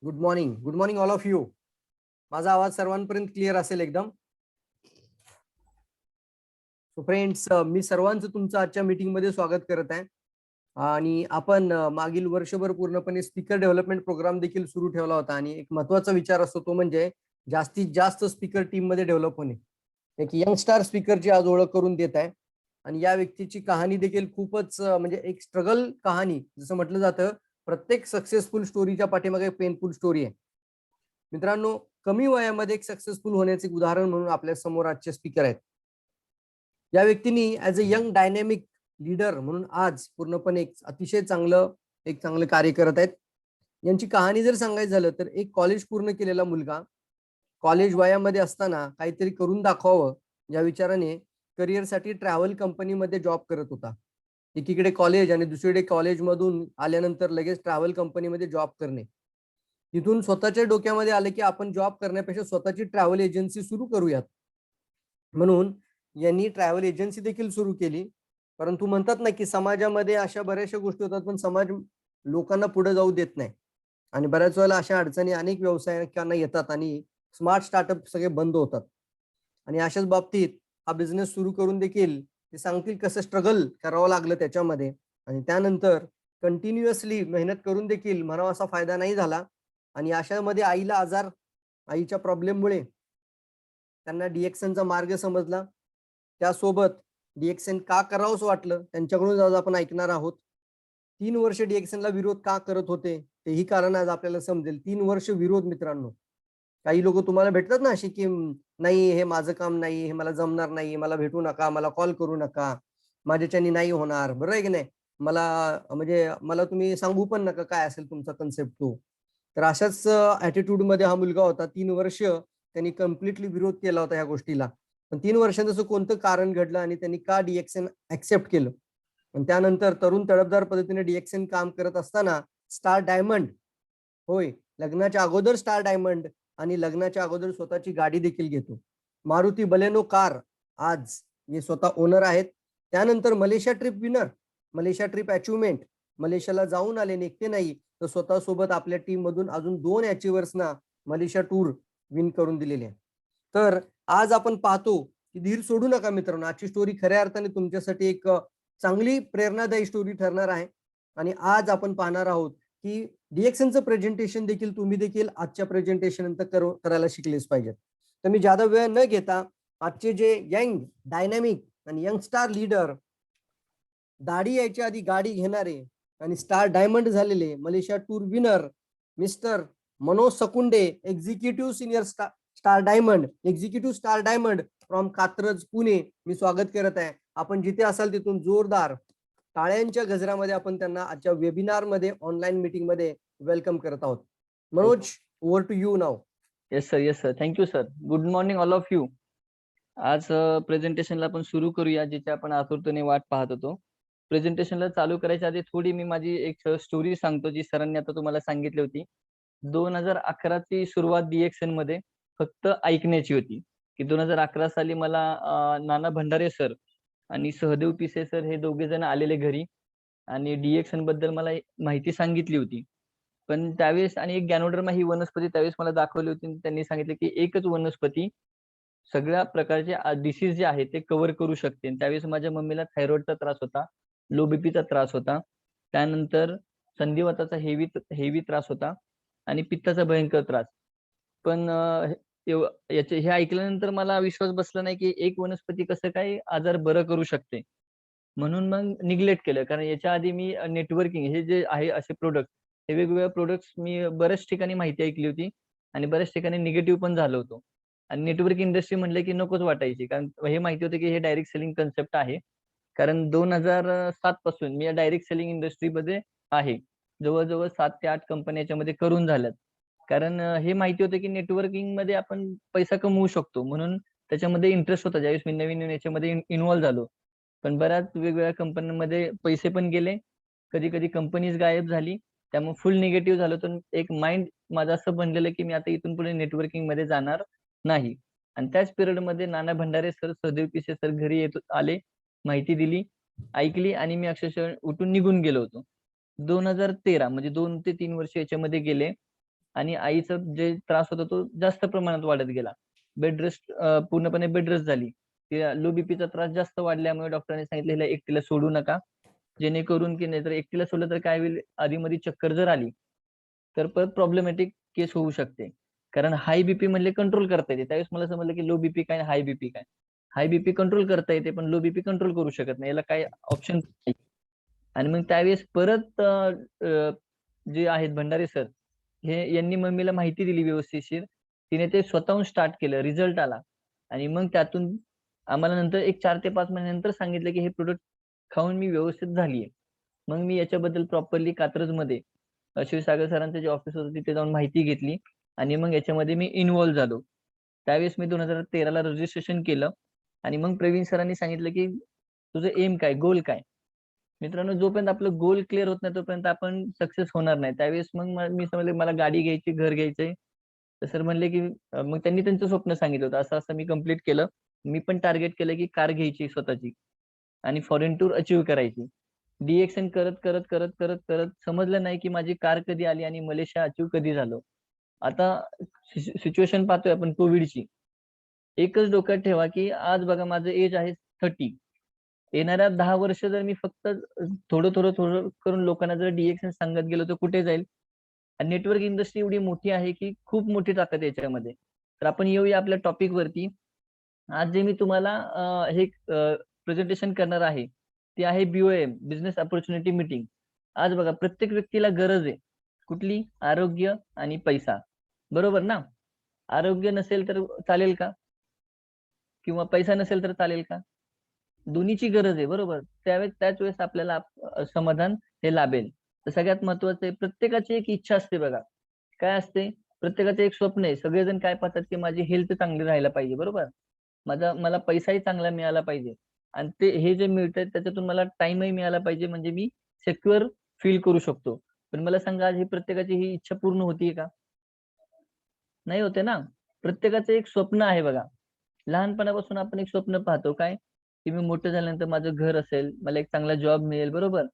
Good morning all of you. माझा आवाज सर्वांपर्यंत क्लिअर असेल एकदम. सो फ्रेंड्स, मी सर्वांचं तुमचं आजच्या मीटिंग मध्ये स्वागत करत आहे. आणि आपण मागील वर्षभर पूर्णपणे स्पीकर डेव्हलपमेंट प्रोग्राम देखील सुरू ठेवला होता आणि एक महत्त्वाचा विचार असतो तो म्हणजे जास्तीत जास्त स्पीकर टीम मध्ये डेव्हलप होणे. एक यंगस्टार स्पीकरची आज ओळख करून देत आहे आणि या व्यक्तीची कहाणी देखील खूपच म्हणजे एक स्ट्रगल कहाणी. जसं म्हटलं जातं, प्रत्येक सक्सेसफुल स्टोरीच्या पाठीमागे पेनफुल स्टोरी आहे. मित्रांनो, कमी वयामध्ये एक सक्सेसफुल होण्याचे उदाहरण म्हणून आपल्या समोर आजचे स्पीकर आहेत. या व्यक्तींनी as a young dynamic leader म्हणून आज पूर्णपणे एक अतिशय चांगलं कार्य करत आहेत. यांची कहाणी जर सांगायचं झालं तर एक कॉलेज पूर्ण केलेला मुलगा कॉलेज वयामध्ये असताना काहीतरी करून दाखवावं या विचाराने करिअरसाठी ट्रॅव्हल कंपनीमध्ये जॉब करत होता. एकीकडे कॉलेज आणि दुसरीकडे कॉलेजमधून आल्यानंतर लगेच ट्रॅव्हल कंपनीमध्ये जॉब करणे. तिथून स्वतःच्या डोक्यामध्ये आले की आपण जॉब करण्यापेक्षा स्वतःची ट्रॅव्हल एजन्सी सुरू करूयात. म्हणून यांनी ट्रॅव्हल एजन्सी देखील सुरू केली. परंतु म्हणतात ना की समाजामध्ये अशा बऱ्याचशा गोष्टी होतात, पण समाज लोकांना पुढे जाऊ देत नाही आणि बऱ्याच वेळेला अशा अडचणी अनेक व्यवसायिकांना येतात आणि स्मार्ट स्टार्टअप सगळे बंद होतात. आणि अशाच बाबतीत हा बिझनेस सुरू करून देखील ते सांगतील कसं स्ट्रगल करावं लागलं त्याच्यामध्ये. आणि त्यानंतर कंटिन्युअसली मेहनत करून देखील म्हणावा असा फायदा नाही झाला. आणि अशामध्ये आईला आजार, आईच्या प्रॉब्लेममुळे त्यांना डीएक्सनचा मार्ग समजला. त्यासोबत डीएक्सन का करावंच वाटलं त्यांच्याकडून आज आपण ऐकणार आहोत. 3 वर्ष डीएक्सनला विरोध का करत होते तेही कारण आज आपल्याला समजेल. 3 वर्ष विरोध मित्रांनो. काही लोक तुम्हाला भेटतात ना अशी की नाही, हे माझं काम नाही, हे मला जमणार नाही, मला भेटू नका, मला कॉल करू नका, माझ्याच्यानी नाही होणार, बरं आहे की नाही, मला म्हणजे मला तुम्ही सांगू पण नका काय असेल तुमचा कन्सेप्ट तो. तर अशाच ऍटिट्यूड मध्ये हा मुलगा होता. 3 वर्ष त्यांनी कम्प्लिटली विरोध केला होता या गोष्टीला. पण 3 वर्षांचं असं कोणतं कारण घडलं आणि त्यांनी का डीएक्सन ऍक्सेप्ट केलं. आणि त्यानंतर तरुण तडफदार पद्धतीने डीएक्सन काम करत असताना स्टार डायमंड, होय, लग्नाच्या अगोदर स्टार डायमंड आणि लग्नाच्या अगोदर स्वतःची गाडी देखील घेतो. मारुती बलेनो कार आज हे स्वतः ओनर आहेत. त्यानंतर Malaysia trip winner, Malaysia trip achievement, मलेशियाला जाऊन आले, एकटे नाही तर स्वतः सोबत आपल्या टीम मधून अजून 2 अचिव्हर्सना मलेशिया टूर विन करून दिलेले आहे. तर आज आपण पाहतो की धीर सोडू नका मित्रांनो. आजची स्टोरी खऱ्या अर्थाने तुमच्यासाठी एक चांगली प्रेरणादायी स्टोरी ठरणार आहे. आणि आज आपण पाहणार आहोत की डीएक्सनचं प्रेझेंटेशन देखील तुम्ही देखील आजच्या प्रेझेंटेशन नंतर करायला शिकलेच पाहिजेत. तर मी जादा वेळ न घेता आजचे जे यंग डायनॅमिक आणि यंग स्टार लीडर, दाढी यायच्या आधी गाडी घेणारे आणि स्टार डायमंड झालेले Malaysia tour winner mister Manoj Sakunde, executive senior star diamond, executive star diamond from Katraj Pune, मी स्वागत करत आहे. आपण जिथे असाल तिथून जोरदार टाळ्यांच्या गजरामध्ये आपण त्यांना आजच्या वेबिनार मध्ये ऑनलाईन मीटिंग मध्ये वेलकम करत आहोत. Manoj, over to you now. Yes sir. Thank you sir. Good morning all of you. आज प्रेझेंटेशनला आपण सुरू करूया, जिथे आपण आतुरतेने वाट पाहत होतो. प्रेझेंटेशनला चालू करायच्या आधी थोडी मी माझी एक स्टोरी सांगतो, जी सरांनी आता तुम्हाला सांगितली होती. 2011 ची सुरुवात डीएक्सन मध्ये फक्त ऐकण्याची होती, की 2011 साली मला नाना भंडारे सर आणि सहदेव पिसे सर हे दोघे जण आलेले घरी आणि डीएक्सन बद्दल मला माहिती सांगितली होती. पण त्यावेळेस आणि एक गॅनोडर्मा ही वनस्पती त्यावेळेस मला दाखवली होती. त्यांनी सांगितलं की एकच वनस्पती सगळ्या प्रकारचे डिसीज जे आहेत ते कव्हर करू शकते. त्यावेळेस माझ्या मम्मीला थायरॉइडचा त्रास होता, लो बीपीचा त्रास होता, त्यानंतर संधिवाताचा हेवी त्रास होता आणि पित्ताचा भयंकर त्रास. पण हे ऐकल्यानंतर मला विश्वास बसला नाही की एक वनस्पती कसं काय आजार बरं करू शकते. म्हणून मग निग्लेक्ट केलं. कारण याच्या आधी मी नेटवर्किंग हे जे आहे असे प्रोडक्ट, हे वेगवेगळे प्रोडक्ट्स मी बऱ्याच ठिकाणी माहिती ऐकली होती आणि बऱ्याच ठिकाणी निगेटिव्ह पण झालो होतो. आणि नेटवर्क इंडस्ट्री म्हटलं की नकोच वाटायची, कारण हे माहिती होतं की हे डायरेक्ट सेलिंग कन्सेप्ट आहे. कारण 2007 पासून मी या डायरेक्ट सेलिंग इंडस्ट्रीमध्ये आहे. जवळजवळ 7 ते 8 कंपन्या याच्यामध्ये करून झाल्यात. कारण हे माहिती होतं की नेटवर्किंग मध्ये आपण पैसा कमवू शकतो, म्हणून त्याच्यामध्ये इंटरेस्ट होता. ज्यावेळेस मी नवीन याच्यामध्ये इन्व्हॉल्व्ह झालो, पण बऱ्याच वेगवेगळ्या कंपन्यांमध्ये पैसे पण गेले, कधी कधी कंपनीज गायब झाली, त्यामुळे फुल निगेटिव्ह झालं. तर एक माइंड माझं असं बनलेलं की मी आता इथून पुढे नेटवर्किंग मध्ये जाणार नाही. आणि त्याच पिरियड मध्ये नाना भंडारे सर, सहदेव पिसे सर घरी येत आले, माहिती दिली, ऐकली आणि मी अक्षरशः उठून निघून गेलो होतो. 2013 म्हणजे 2 ते 3 वर्ष याच्यामध्ये गेले. आणि आईचं जे त्रास होता तो जास्त प्रमाणात वाढत गेला. बेड रेस्ट पूर्णपणे बेड रेस्ट झाली. लो बीपीचा त्रास जास्त वाढल्यामुळे डॉक्टरांनी सांगितलं हिला एकटीला सोडू नका. जेणेकरून की नाही तर एकटीला सोडलं तर काय होईल, आधीमध्ये चक्कर जर आली तर परत प्रॉब्लेमॅटिक केस होऊ शकते. कारण हाय बीपी म्हणले कंट्रोल करता येते. त्यावेळेस मला समजलं की लो बीपी काय, हाय बीपी काय. हाय बीपी कंट्रोल करता येते, पण लो बीपी कंट्रोल करू शकत नाही. याला काय ऑप्शन नाही. आणि मग त्यावेळेस परत जे आहेत भंडारे सर, हे यांनी मम्मीला माहिती दिली व्यवस्थितशीर. तिने ते स्वतःहून स्टार्ट केलं, रिझल्ट आला. आणि मग त्यातून आम्हाला नंतर एक 4 ते 5 महिन्यानंतर सांगितलं की हे प्रोडक्ट खाऊन मी व्यवस्थित झालीये. मग मी याच्याबद्दल प्रॉपरली कात्रजमध्ये शिवसागर सरांचं जे ऑफिस होतं तिथे जाऊन माहिती घेतली आणि मग याच्यामध्ये मी इन्व्हॉल्व्ह झालो. त्यावेळेस मी 2013ला रजिस्ट्रेशन केलं आणि मग प्रवीण सरांनी सांगितलं की तुझं एम काय, गोल काय. मित्रांनो, जोपर्यंत आपलं गोल क्लिअर होत नाही तोपर्यंत आपण सक्सेस होणार नाही. त्यावेळेस मग मी समजले मला गाडी घ्यायची, घर घ्यायचंय. तर सर म्हणले की मग त्यांनी त्यांचं स्वप्न सांगितलं होतं. असं असं मी कंप्लीट केलं. मी पण टार्गेट केलं की कार घ्यायची स्वतःची आणि फॉरेन टूर अचीव्ह करायची. डीएक्सन करत करत करत करत करत समजलं नाही की माझी कार कधी आली आणि मलेशिया अचीव्ह कधी झालो. आता सिच्युएशन पाहतोय आपण कोविडची. एकच डोक्यात ठेवा की आज बघा माझं एज आहे 30. येणाऱ्या 10 वर्ष जर मी फक्त थोडं थोडं थोडं करून लोकांना जर डीएक्सन सांगत गेलो तर कुठे जाईल. आणि नेटवर्क इंडस्ट्री एवढी मोठी आहे की खूप मोठी ताकद आहे याच्यामध्ये. तर आपण येऊया आपल्या टॉपिक वरती. आज जे मी तुम्हाला हे प्रेझेंटेशन करणार आहे ते आहे BOM, बिझनेस ऑपॉर्च्युनिटी मीटिंग. आज बघा प्रत्येक व्यक्तीला गरज आहे कुठली, आरोग्य आणि पैसा. बरोबर ना. आरोग्य नसेल तर चालेल का, किंवा पैसा नसेल तर चालेल का. दोन्हीची गरज आहे. बरोबर. त्याच वेळेस आपल्याला समाधान हे लाभेल. तर सगळ्यात महत्वाचं आहे प्रत्येकाची एक इच्छा असते बघा. काय असते, प्रत्येकाचं एक स्वप्न आहे. सगळेजण काय पाहतात की माझी हेल्थ चांगली राहायला पाहिजे. बरोबर. मला पैसाही चांगला मिळाला पाहिजे आणि ते हे जे मिळतंय त्याच्यातून मला टाइमही मिळाला पाहिजे, म्हणजे मी सिक्युअर फील करू शकतो. पण मला सांगा आज ही प्रत्येकाची ही इच्छा पूर्ण होतीये का. नाही होते ना. प्रत्येकाचं एक स्वप्न आहे बघा. लहानपणापासून आपण एक स्वप्न पाहतो काय, की मी मोठं झाल्यानंतर माझं घर असेल, मला एक चांगला जॉब मिळेल. बरोबर.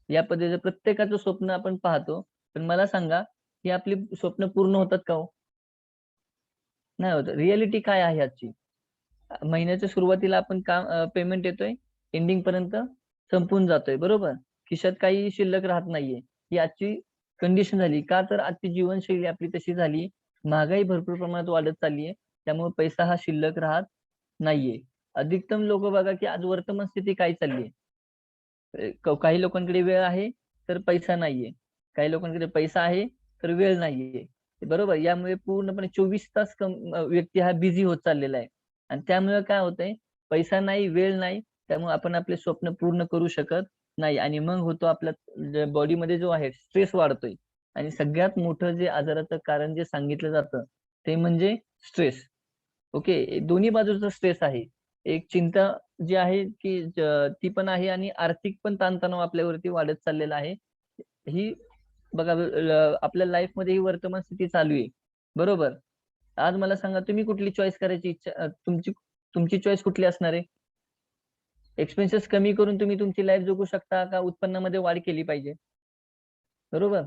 या पद्धतीचं प्रत्येकाचं स्वप्न आपण पाहतो. पण मला सांगा ही आपली स्वप्न पूर्ण होतात का हो. नाही होत. रियालिटी काय आहे आजची. महिन्याच्या सुरुवातीला आपण काम पेमेंट येतोय, एंडिंग पर्यंत संपून जातोय. बरोबर. खिशात काही शिल्लक राहत नाहीये. ही आजची कंडिशन झाली. का तर आजची जीवनशैली आपली तशी झाली. महागाई भरपूर प्रमाणात वाढत चालली आहे. त्यामुळे पैसा हा शिल्लक राहत नाहीये. अधिकतम लोक बघा की आज वर्तमान स्थिती काय चालली आहे. काही लोकांकडे वेळ आहे तर पैसा नाहीये. काही लोकांकडे पैसा आहे तर वेळ नाहीये. बरोबर. यामुळे पूर्णपणे 24 तास व्यक्ती हा बिझी होत चाललेला आहे. आणि त्यामुळे काय होतंय, पैसा नाही, वेळ नाही. त्यामुळे आपण आपले स्वप्न पूर्ण करू शकत नाही. आणि मग होतो आपल्या बॉडीमध्ये जो आहे स्ट्रेस वाढतोय. आणि सगळ्यात मोठं जे आजाराचं कारण जे सांगितलं जातं ते म्हणजे स्ट्रेस. ओके. दोन्ही बाजूचा स्ट्रेस आहे. एक चिंता जी आहे की ती पण आहे आणि आर्थिक पण ताणतणाव आपल्यावरती वाढत चाललेला आहे. ही बघा आपल्या लाईफमध्ये ही वर्तमान स्थिती चालू आहे. बरोबर. आज मला सांगा तुम्ही कुठली चॉईस करायची इच्छा, तुमची तुमची चॉईस कुठली असणार आहे. एक्सपेन्सेस कमी करून तुम्ही तुमची लाईफ जगू शकता का उत्पन्नामध्ये वाढ केली पाहिजे. बरोबर.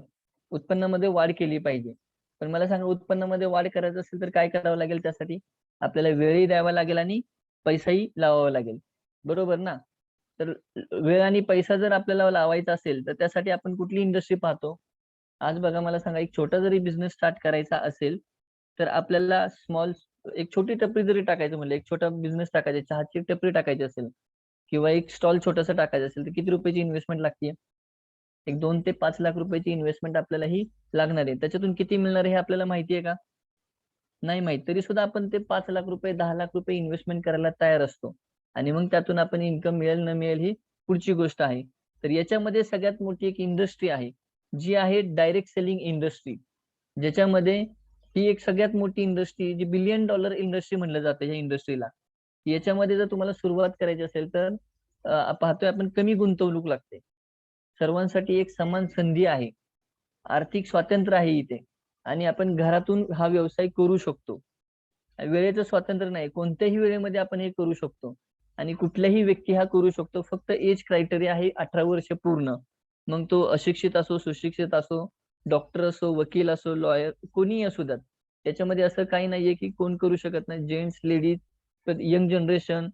उत्पन्नामध्ये वाढ केली पाहिजे. पण मला सांगा उत्पन्नामध्ये वाढ करायचं असेल तर काय करावं लागेल त्यासाठी. आपल्याला वेळही द्यावा लागेल आणि पैसाही लावावा लागेल. बरोबर ना. तर वेळ आणि पैसा जर आपल्याला लावायचा असेल तर त्यासाठी आपण कुठली इंडस्ट्री पाहतो. आज बघा मला सांगा एक छोटा जरी बिझनेस स्टार्ट करायचा असेल तर आपल्याला एक छोटी टपरी जरी टाकायचं म्हणलं, एक छोटा बिझनेस टाकायचा, चहाची टपरी टाकायची असेल किंवा एक स्टॉल छोटासा टाकायचा असेल तर किती रुपयाची इन्व्हेस्टमेंट लागते. एक 2 ते 5 लाख रुपयाची इन्व्हेस्टमेंट आपल्याला ही लागणार आहे. त्याच्यातून किती मिळणार आहे हे आपल्याला माहिती आहे का. नाही माहित. तरी सुद्धा आपण ते 5 लाख रुपये, 10 लाख रुपये इन्व्हेस्टमेंट करायला तयार असतो. आणि मग त्यातून आपण इन्कम मिळेल न मिळेल ही पुढची गोष्ट आहे. तर याच्यामध्ये सगळ्यात मोठी एक इंडस्ट्री आहे जी आहे डायरेक्ट सेलिंग इंडस्ट्री. ज्याच्यामध्ये ही एक सगळ्यात मोठी इंडस्ट्री जी $1 बिलियन इंडस्ट्री म्हणलं जातं या इंडस्ट्रीला. याच्यामध्ये जर तुम्हाला सुरुवात करायची असेल तर पाहतोय आपण कमी गुंतवणूक लागते. सर्वांसाठी एक समान संधी आहे. आर्थिक स्वातंत्र्य आहे इथे. आणि आपण घरातून हा व्यवसाय करू शकतो. वेळेचं स्वातंत्र्य नाही. कोणत्याही वेळेमध्ये आपण हे करू शकतो. आणि कुठल्याही व्यक्ती हा करू शकतो. फक्त एज क्रायटेरिया आहे 18 वर्ष पूर्ण. मग तो अशिक्षित असो, सुशिक्षित असो, डॉक्टर असो, वकील असो, लॉयर, कोणीही असू द्यात. त्याच्यामध्ये असं काही नाहीये की कोण करू शकत नाही. Gents, ladies, young generation,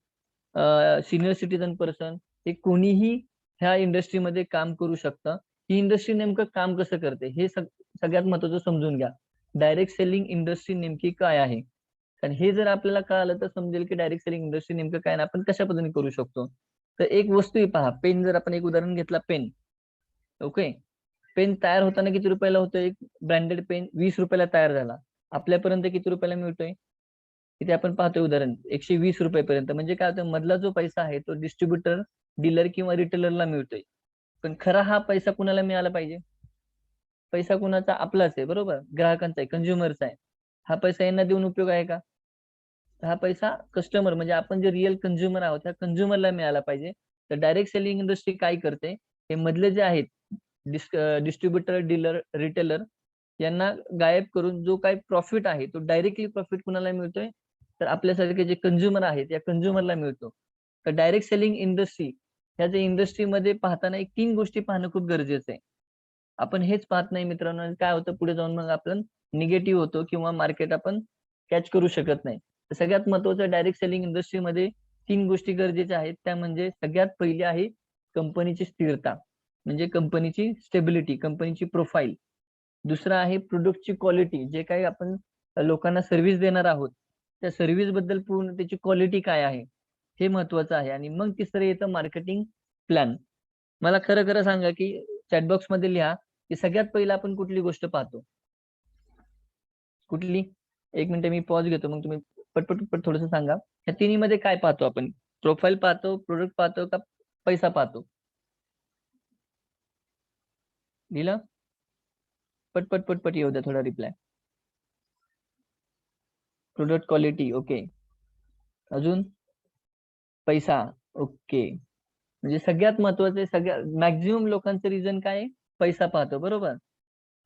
senior citizen person, हे कोणीही ह्या इंडस्ट्रीमध्ये काम करू शकतं. ही इंडस्ट्री नेमकं काम कसं करते हे सगळ्यात महत्वाचं समजून घ्या. डायरेक्ट सेलिंग इंडस्ट्री नेमकी काय आहे? कारण हे जर आपल्याला कळालं तर समजेल की डायरेक्ट सेलिंग इंडस्ट्री नेमकं काय आणि आपण कशा पद्धतीने करू शकतो. तर एक वस्तू ही पहा, पेन, जर आपण एक उदाहरण घेतला, पेन. ओके, पेन तयार होताना किती रुपयाला होतं? एक ब्रँडेड पेन 20 रुपयाला तयार झाला. आपल्यापर्यंत किती रुपयाला मिळतोय? इथे आपण पाहतोय उदाहरण 120 रुपयापर्यंत. म्हणजे काय होतं, मधला जो पैसा आहे तो डिस्ट्रीब्युटर, डीलर किंवा रिटेलरला मिळतोय. पण खरा हा पैसा कुणाला मिळाला पाहिजे? पैसा कुणाचा? आपलाच आहे, बरोबर, ग्राहकांचा आहे, कंझ्युमरचा आहे. हा पैसा यांना देऊन उपयोग आहे का? हा पैसा कस्टमर, म्हणजे आपण जे रिअल कंझ्युमर आहोत त्या कंझ्युमरला मिळाला पाहिजे. तर डायरेक्ट सेलिंग इंडस्ट्री काय करते? हे मधले जे आहेत डिस्ट्रीब्युटर, डीलर, रिटेलर, यांना गायब करून जो काही प्रॉफिट आहे तो डायरेक्टली प्रॉफिट कुणाला मिळतोय? तर आपल्यासारखे जे कंझ्युमर आहेत या कंझ्युमरला मिळतो. तर डायरेक्ट सेलिंग इंडस्ट्री ह्या जे इंडस्ट्रीमध्ये पाहताना एक 3 गोष्टी पाहणं खूप गरजेचं आहे. आपण हेच पाहत नाही मित्रांनो, आणि काय होतं पुढे जाऊन मग आपण निगेटिव्ह होतो किंवा मार्केट आपण कॅच करू शकत नाही. तर सगळ्यात महत्वाचं डायरेक्ट सेलिंग इंडस्ट्रीमध्ये 3 गोष्टी गरजेच्या आहेत. त्या म्हणजे सगळ्यात पहिली आहे कंपनीची स्थिरता, म्हणजे कंपनीची स्टेबिलिटी, कंपनीची प्रोफाईल. दुसरं आहे प्रोडक्टची क्वालिटी, जे काही आपण लोकांना सर्व्हिस देणार आहोत त्या सर्व्हिस बद्दल पूर्ण त्याची क्वालिटी काय आहे हे महत्वाचं आहे. आणि मग तिसरं येतं मार्केटिंग प्लॅन. मला खरं खरं सांगा की चॅटबॉक्स मध्ये लिहा की सगळ्यात पहिला आपण कुठली गोष्ट पाहतो? कुठली? एक मिनिट मी पॉज घेतो, मग तुम्ही पटपट पटपट थोडस सांगा. ह्या तिन्ही मध्ये काय पाहतो आपण? प्रोफाईल पाहतो, प्रोडक्ट पाहतो, का पैसा पाहतो? लिहिलं? पटपट पटपट येऊ द्या थोडा रिप्लाय. Product quality, okay. अजून? पैसा, ओके. म्हणजे सगळ्यात महत्वाचं, सगळ्या मॅक्झिमम लोकांचं रिझन काय आहे? पैसा पाहतो, बरोबर.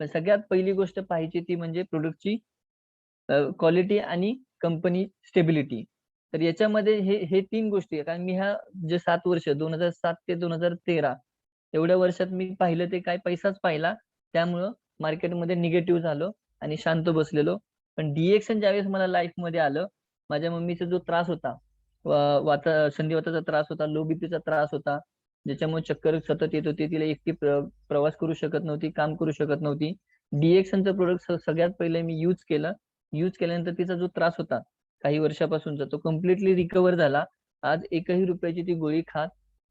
पण सगळ्यात पहिली गोष्ट पाहायची ती म्हणजे प्रोडक्टची क्वालिटी आणि कंपनी स्टेबिलिटी. तर याच्यामध्ये हे 3 गोष्टी आहे. कारण मी ह्या जे 7 वर्ष 2007 ते 2013 एवढ्या वर्षात मी पाहिलं ते काय, पैसाच पाहिला. त्यामुळं मार्केटमध्ये निगेटिव्ह झालो आणि शांत बसलेलो. पण डिएक्शन ज्यावेळेस मला लाईफ मध्ये आलं, माझ्या मम्मीचा जो त्रास होता, संधिवाताचा त्रास होता, लो बीपीचा त्रास होता, ज्याच्यामुळे चक्कर सतत येत होती, तिला एकटी प्रवास करू शकत नव्हती, काम करू शकत नव्हती. डिएक्शनचं प्रोडक्ट सगळ्यात पहिले मी यूज केलं. यूज केल्यानंतर तिचा जो त्रास होता काही वर्षापासूनचा तो कम्प्लिटली रिकवर झाला. आज एकही रुपयाची ती गोळी खात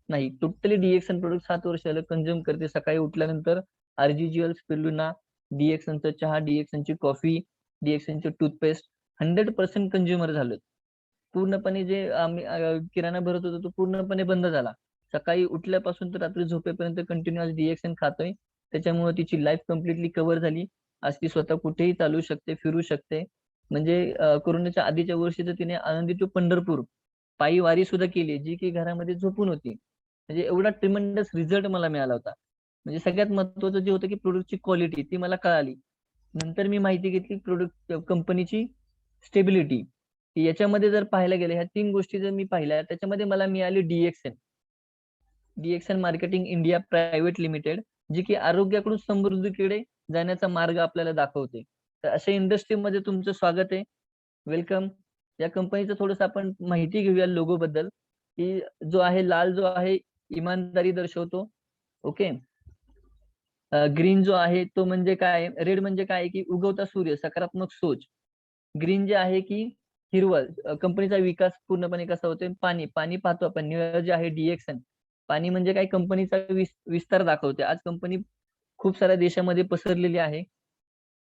नाही. टोटली डिएक्शन प्रोडक्ट 7 वर्ष झालं कंझ्युम करते. सकाळी उठल्यानंतर आरजीजीएल, स्पिरुलिना, डिएक्शनचा चहा, डिएक्शनची कॉफी, डिएक्शनची टूथपेस्ट 100% कंझ्युमर झालो. पूर्णपणे जे आम्ही किराणा भरत होतो तो पूर्णपणे बंद झाला. सकाळी उठल्यापासून तर रात्री झोपेपर्यंत कंटिन्यू आज डिएक्शन खातोय. त्याच्यामुळे तिची लाईफ कम्प्लिटली कव्हर झाली. आज ती स्वतः कुठेही चालू शकते, फिरू शकते. म्हणजे कोरोनाच्या आधीच्या वर्षी तर तिने आळंदी टू पंढरपूर पायी वारी सुद्धा केली, जी की घरामध्ये झोपून होती. म्हणजे एवढा ट्रिमेंडस रिझल्ट मला मिळाला होता. म्हणजे सगळ्यात महत्वाचं जे होतं की प्रोडक्टची क्वालिटी ती मला कळाली. नंतर मी माहिती घेतली प्रोडक्ट कंपनीची स्टेबिलिटी. याच्यामध्ये जर पाहायला गेलं, ह्या 3 गोष्टी जर मी पाहिल्या, त्याच्यामध्ये मला मिळाली DXN, DXN marketing India private limited, जी की आरोग्याकडून समृद्धीकडे जाण्याचा मार्ग आपल्याला दाखवते. तर अशा इंडस्ट्रीमध्ये तुमचं स्वागत आहे, वेलकम. या कंपनीचं थोडंसं आपण माहिती घेऊया लोगो बद्दल, की जो आहे लाल, जो आहे इमानदारी दर्शवतो. ओके. ग्रीन जो आहे तो म्हणजे काय, रेड म्हणजे काय की उगवता सूर्य, सकारात्मक सोच. ग्रीन जे आहे की हिरवं, कंपनीचा विकास पूर्णपणे कसा होतोय. पाणी, पाणी पाहतो आपण. निळं जे आहे डिएक्शन, पाणी म्हणजे काय, कंपनीचा विस्तार दाखवते. आज कंपनी खूप साऱ्या देशामध्ये पसरलेली आहे.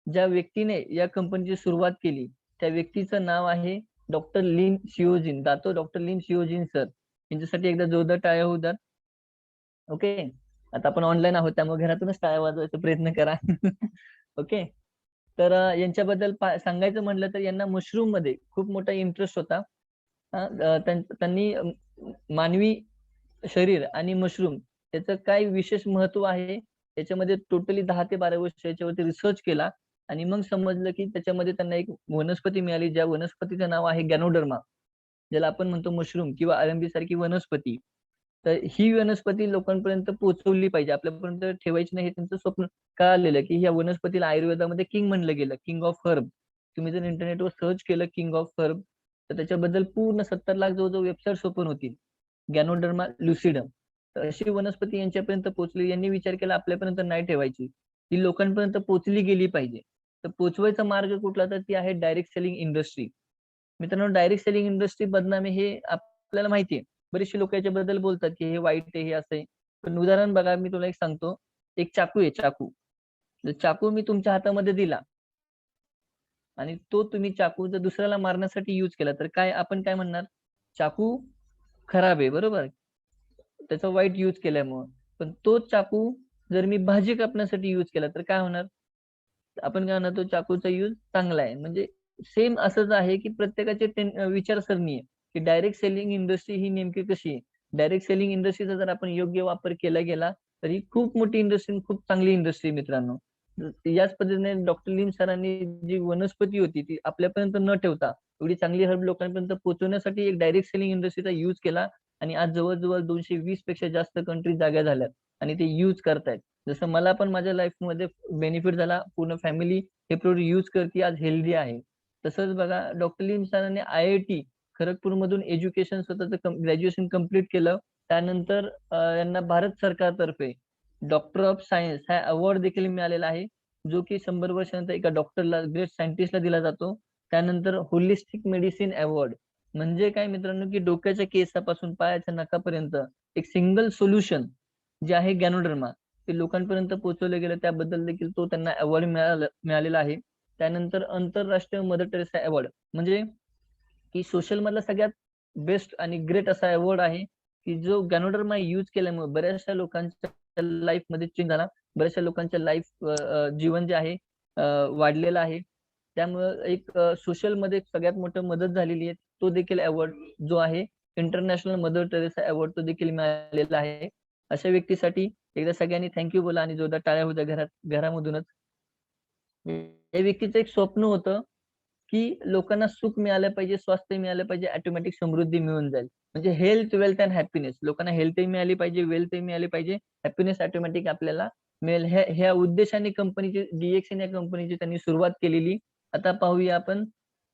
ज्या व्यक्तीने या कंपनीची सुरुवात केली त्या व्यक्तीचं नाव आहे डॉक्टर लिन शिओजिन, डॉक्टर लिन शिओजिन सर. यांच्यासाठी एकदा जोरदार टाळ्या होऊ द्या. ओके. आता आपण ऑनलाईन आहोत त्यामुळे घरातूनच टाळ्या वाजवायचा प्रयत्न करा. ओके. तर यांच्याबद्दल सांगायचं म्हटलं तर यांना मशरूम मध्ये खूप मोठा इंटरेस्ट होता. त्यांनी मानवी शरीर आणि मशरूम त्याचं काय विशेष महत्व आहे याच्यामध्ये टोटली 10 ते 12 वर्ष याच्यावरती रिसर्च केला. आणि मग समजलं की त्याच्यामध्ये त्यांना एक वनस्पती मिळाली, ज्या वनस्पतीचं नाव आहे गॅनोडर्मा, ज्याला आपण म्हणतो मशरूम किंवा अळंबी सारखी वनस्पती. तर ही वनस्पती लोकांपर्यंत पोहोचवली पाहिजे, आपल्यापर्यंत ठेवायची नाही, हे त्यांचं स्वप्न कळालेलं की ह्या वनस्पतीला आयुर्वेदामध्ये किंग म्हणलं गेलं, किंग ऑफ हर्ब. तुम्ही जर इंटरनेटवर सर्च केलं किंग ऑफ हर्ब, तर त्याच्याबद्दल पूर्ण 70 लाख जवळजवळ वेबसाईट्स ओपन होतील. गॅनोडर्मा लुसिडम. तर अशी वनस्पती यांच्यापर्यंत पोहोचली, यांनी विचार केला आपल्यापर्यंत नाही ठेवायची, ती लोकांपर्यंत पोहोचली गेली पाहिजे. तर पोहोचवायचा मार्ग कुठला, तर ती आहे डायरेक्ट सेलिंग इंडस्ट्री. मित्रांनो, डायरेक्ट सेलिंग इंडस्ट्री बदनामी हे आपल्याला माहिती आहे. बरेचसे लोक याच्याबद्दल बोलतात की हे वाईट आहे, हे असं आहे. पण उदाहरण बघा, मी तुला एक सांगतो. एक चाकू आहे, चाकू. जर चाकू मी तुमच्या हातामध्ये दिला आणि तो तुम्ही चाकू जर दुसऱ्याला मारण्यासाठी युज केला, तर आपण काय म्हणणार? चाकू खराब आहे, बरोबर? त्याचा वाईट युज केल्यामुळं. पण तोच चाकू जर मी भाजी कापण्यासाठी युज केला, तर काय होणार? आपण काय म्हणणार, तो चाकूचा युज चांगला आहे. म्हणजे सेम असंच आहे की प्रत्येकाची विचारसरणी आहे की डायरेक्ट सेलिंग इंडस्ट्री ही नेमकी कशी आहे. डायरेक्ट सेलिंग इंडस्ट्रीचा जर आपण योग्य वापर केला गेला, तर ही खूप मोठी इंडस्ट्री, खूप चांगली इंडस्ट्री मित्रांनो. याच पद्धतीने डॉक्टर लिम सरांनी जी वनस्पती होती ती आपल्यापर्यंत न ठेवता एवढी चांगली हर्ब लोकांपर्यंत पोहोचवण्यासाठी एक डायरेक्ट सेलिंग इंडस्ट्रीचा युज केला, आणि आज जवळजवळ 220 पेक्षा जास्त कंट्री जाग्या झाल्यात आणि ते युज करतायत. जसं मला पण माझ्या लाईफमध्ये बेनिफिट झाला, पूर्ण फॅमिली हे प्रोडक्ट युज करते, आज हेल्दी आहे. तसंच बघा, डॉक्टर लिम सरांनी IIT खरगपूरमधून एज्युकेशन स्वतःचं ग्रॅज्युएशन कम्प्लीट केलं. त्यानंतर यांना भारत सरकारतर्फे डॉक्टर ऑफ सायन्स हा अवॉर्ड देखील मिळालेला आहे, जो की 100 वर्षानंतर एका डॉक्टरला, ग्रेट सायंटिस्टला दिला जातो. त्यानंतर होलिस्टिक मेडिसिन अवॉर्ड. म्हणजे काय मित्रांनो, की डोक्याच्या केसापासून पायाच्या नखापर्यंत एक सिंगल सोल्युशन जे आहे गॅनोडर्मा, ते लोकांपर्यंत पोहोचवलं गेलं, त्याबद्दल देखील तो त्यांना अवॉर्ड मिळालेला आहे. त्यानंतर आंतरराष्ट्रीय मदर टेरेसा अवॉर्ड, म्हणजे की सोशल मधला सगळ्यात बेस्ट आणि ग्रेट असा अवॉर्ड आहे, की जो गॅनोडर्मा युज केल्यामुळे बऱ्याचशा लोकांच्या लाईफ मध्ये चेंज झाला. बऱ्याचशा लोकांच्या लाईफ जीवन जे आहे वाढलेलं आहे. त्यामुळं एक सोशल मध्ये सगळ्यात मोठं मदत झालेली आहे. तो देखील अवॉर्ड जो आहे इंटरनॅशनल मदर टेरेसा अवॉर्ड, तो देखील मिळालेला आहे. अशा व्यक्तीसाठी एकदा सगळ्यांनी थँक्यू बोला आणि जोरदार टाळ्या होत्या घरामधूनच. या व्यक्तीचं एक स्वप्न होतं की लोकांना सुख मिळालं पाहिजे, स्वास्थ्य मिळालं पाहिजे, ऑटोमॅटिक समृद्धी मिळून जाईल. म्हणजे हेल्थ, वेल्थ अँड हॅपीनेस. लोकांना हेल्थही मिळाली पाहिजे, वेल्थही मिळाली पाहिजे, हॅपीनेस ऑटोमॅटिक आपल्याला मिळेल. ह्या उद्देशाने कंपनीची, DXN या कंपनीची त्यांनी सुरुवात केलेली. आता पाहूया आपण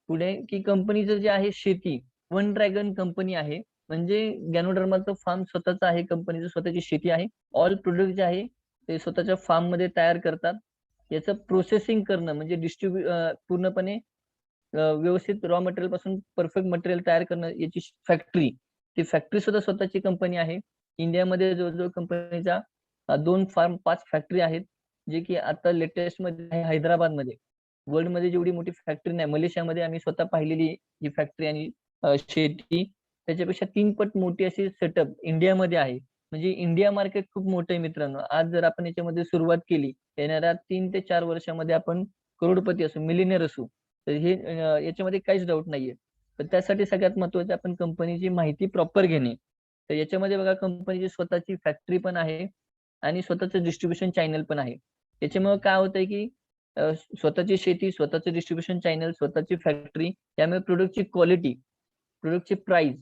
पुढे की कंपनीचं जे आहे शेती, वन ड्रॅगन कंपनी आहे. म्हणजे गॅनोडर्माचं फार्म स्वतःचं आहे, कंपनीचं स्वतःची शेती आहे. ऑल प्रोडक्ट जे आहे ते स्वतःच्या फार्म मध्ये तयार करतात. याचं प्रोसेसिंग करणं म्हणजे पूर्णपणे व्यवस्थित रॉ मटेरियल पासून परफेक्ट मटेरियल तयार करणं, याची फॅक्टरी, ती फॅक्टरी सुद्धा स्वतःची कंपनी आहे. इंडियामध्ये जवळजवळ कंपनीच्या 2 फार्म, 5 फॅक्टरी आहेत, जे की आता लेटेस्ट मध्ये आहे हैदराबादमध्ये. वर्ल्ड मध्ये जेवढी मोठी फॅक्टरी नाही, मलेशियामध्ये आम्ही स्वतः पाहिलेली ही फॅक्टरी आणि शेती, त्याच्यापेक्षा 3 पट मोठी अशी सेटअप इंडियामध्ये आहे. म्हणजे इंडिया मार्केट खूप मोठं आहे मित्रांनो. आज जर आपण याच्यामध्ये सुरुवात केली, येणाऱ्या 3 ते 4 वर्षामध्ये आपण करोडपती असू, मिलिनियर असू. तर हे याच्यामध्ये काहीच डाऊट नाहीये. पण त्यासाठी सगळ्यात महत्त्वाचं आपण कंपनीची माहिती प्रॉपर घेणे. तर याच्यामध्ये बघा, कंपनीची स्वतःची फॅक्टरी पण आहे आणि स्वतःचं डिस्ट्रीब्युशन चॅनल पण आहे. त्याच्यामुळे काय होतंय की स्वतःची शेती, स्वतःचं डिस्ट्रीब्युशन चॅनल, स्वतःची फॅक्टरी, त्यामुळे प्रोडक्टची क्वालिटी, प्रोडक्टची प्राइस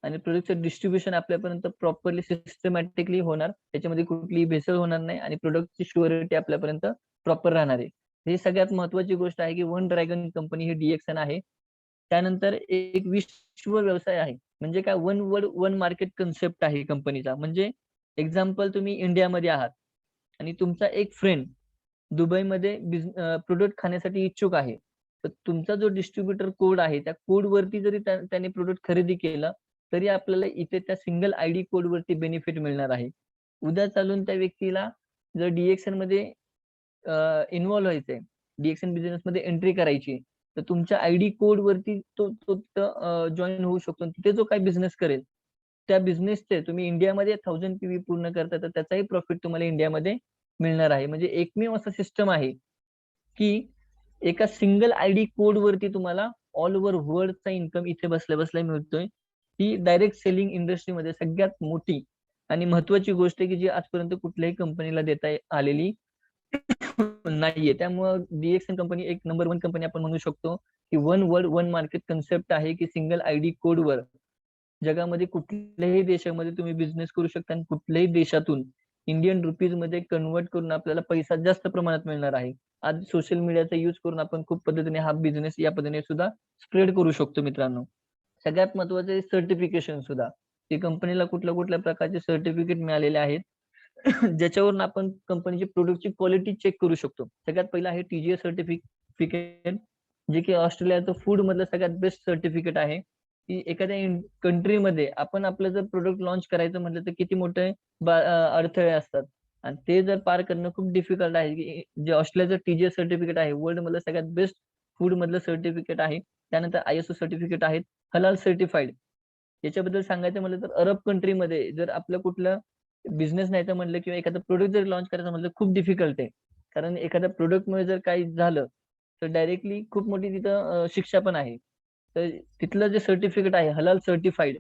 आणि प्रोडक्टचं डिस्ट्रीब्युशन आपल्यापर्यंत प्रॉपरली सिस्टमॅटिकली होणार. त्याच्यामध्ये कुठलीही भेसळ होणार नाही आणि प्रोडक्टची शुअरिटी आपल्यापर्यंत प्रॉपर राहणार आहे. ही सगळ्यात महत्वाची गोष्ट आहे की वन ड्रॅगन कंपनी ही DXN आहे. त्यानंतर एक विश्व व्यवसाय आहे. म्हणजे काय, one world one market concept आहे कंपनीचा. म्हणजे एक्झाम्पल, तुम्ही इंडियामध्ये आहात आणि तुमचा एक फ्रेंड दुबईमध्ये प्रोडक्ट खाण्यासाठी इच्छुक आहे. तर तुमचा जो डिस्ट्रीब्युटर कोड आहे, त्या कोड वरती जरी त्याने प्रोडक्ट खरेदी केला, तरी आपल्याला इथे त्या सिंगल ID कोड वरती बेनिफिट मिळणार आहे. उद्या चालून त्या व्यक्तीला जर DXN मध्ये इन्व्हॉल्व व्हायचंय, DXN बिझनेस मध्ये एंट्री करायची, तर तुमच्या ID कोड वरती तो जॉईन होऊ शकतो. तिथे जो काही बिझनेस करेल, त्या बिझनेसचे तुम्ही इंडियामध्ये 1000 PV पूर्ण करता, तर त्याचाही प्रॉफिट तुम्हाला इंडियामध्ये मिळणार आहे. म्हणजे एकमेव असं सिस्टम आहे की एका सिंगल ID कोड वरती तुम्हाला ऑल ओव्हर वर्ल्डचा इन्कम इथे बसल्या बसल्या मिळतोय. ही डायरेक्ट सेलिंग इंडस्ट्रीमध्ये सगळ्यात मोठी आणि महत्वाची गोष्ट आहे की जी आजपर्यंत कुठल्याही कंपनीला देता आलेली नाहीये. त्यामुळं DXN कंपनी एक नंबर 1 कंपनी आपण म्हणू शकतो की one world one market concept आहे की सिंगल ID कोड वर जगामध्ये कुठल्याही देशामध्ये तुम्ही बिझनेस करू शकता आणि कुठल्याही देशातून इंडियन रुपीज मध्ये कन्वर्ट करून आपल्याला पैसा जास्त प्रमाणात मिळणार आहे. आज सोशल मीडियाचा यूज करून आपण खूप पद्धतीने हा बिझनेस या पद्धतीने सुद्धा स्प्रेड करू शकतो मित्रांनो. सगळ्यात महत्वाचे सर्टिफिकेशन सुद्धा, की कंपनीला कुठल्या कुठल्या प्रकारचे सर्टिफिकेट मिळालेले आहेत ज्याच्यावरून आपण कंपनीची प्रोडक्टची क्वालिटी चेक करू शकतो. सगळ्यात पहिला आहे TGA सर्टिफिकेट, जे की ऑस्ट्रेलियाचं फूड मधलं सगळ्यात बेस्ट सर्टिफिकेट आहे. की एखाद्या कंट्रीमध्ये आपण आपलं जर प्रोडक्ट लॉन्च करायचं म्हटलं तर किती मोठे अडथळे असतात आणि ते जर पार करणं खूप डिफिकल्ट आहे. की जे ऑस्ट्रेलियाचं TGA सर्टिफिकेट आहे, वर्ल्ड मधलं सगळ्यात बेस्ट फूड मधलं सर्टिफिकेट आहे. त्यानंतर ISO सर्टिफिकेट आहेत, हलाल सर्टिफाईड. याच्याबद्दल सांगायचं म्हटलं तर अरब कंट्रीमध्ये जर आपलं कुठलं बिझनेस नाही तर म्हटलं किंवा एखादं प्रोडक्ट जर लॉन्च करायचं म्हटलं खूप डिफिकल्ट आहे. कारण एखाद्या प्रोडक्टमुळे जर काही झालं तर डायरेक्टली खूप मोठी तिथं शिक्षा पण आहे. तर तिथलं जे सर्टिफिकेट आहे हलाल सर्टिफाईड,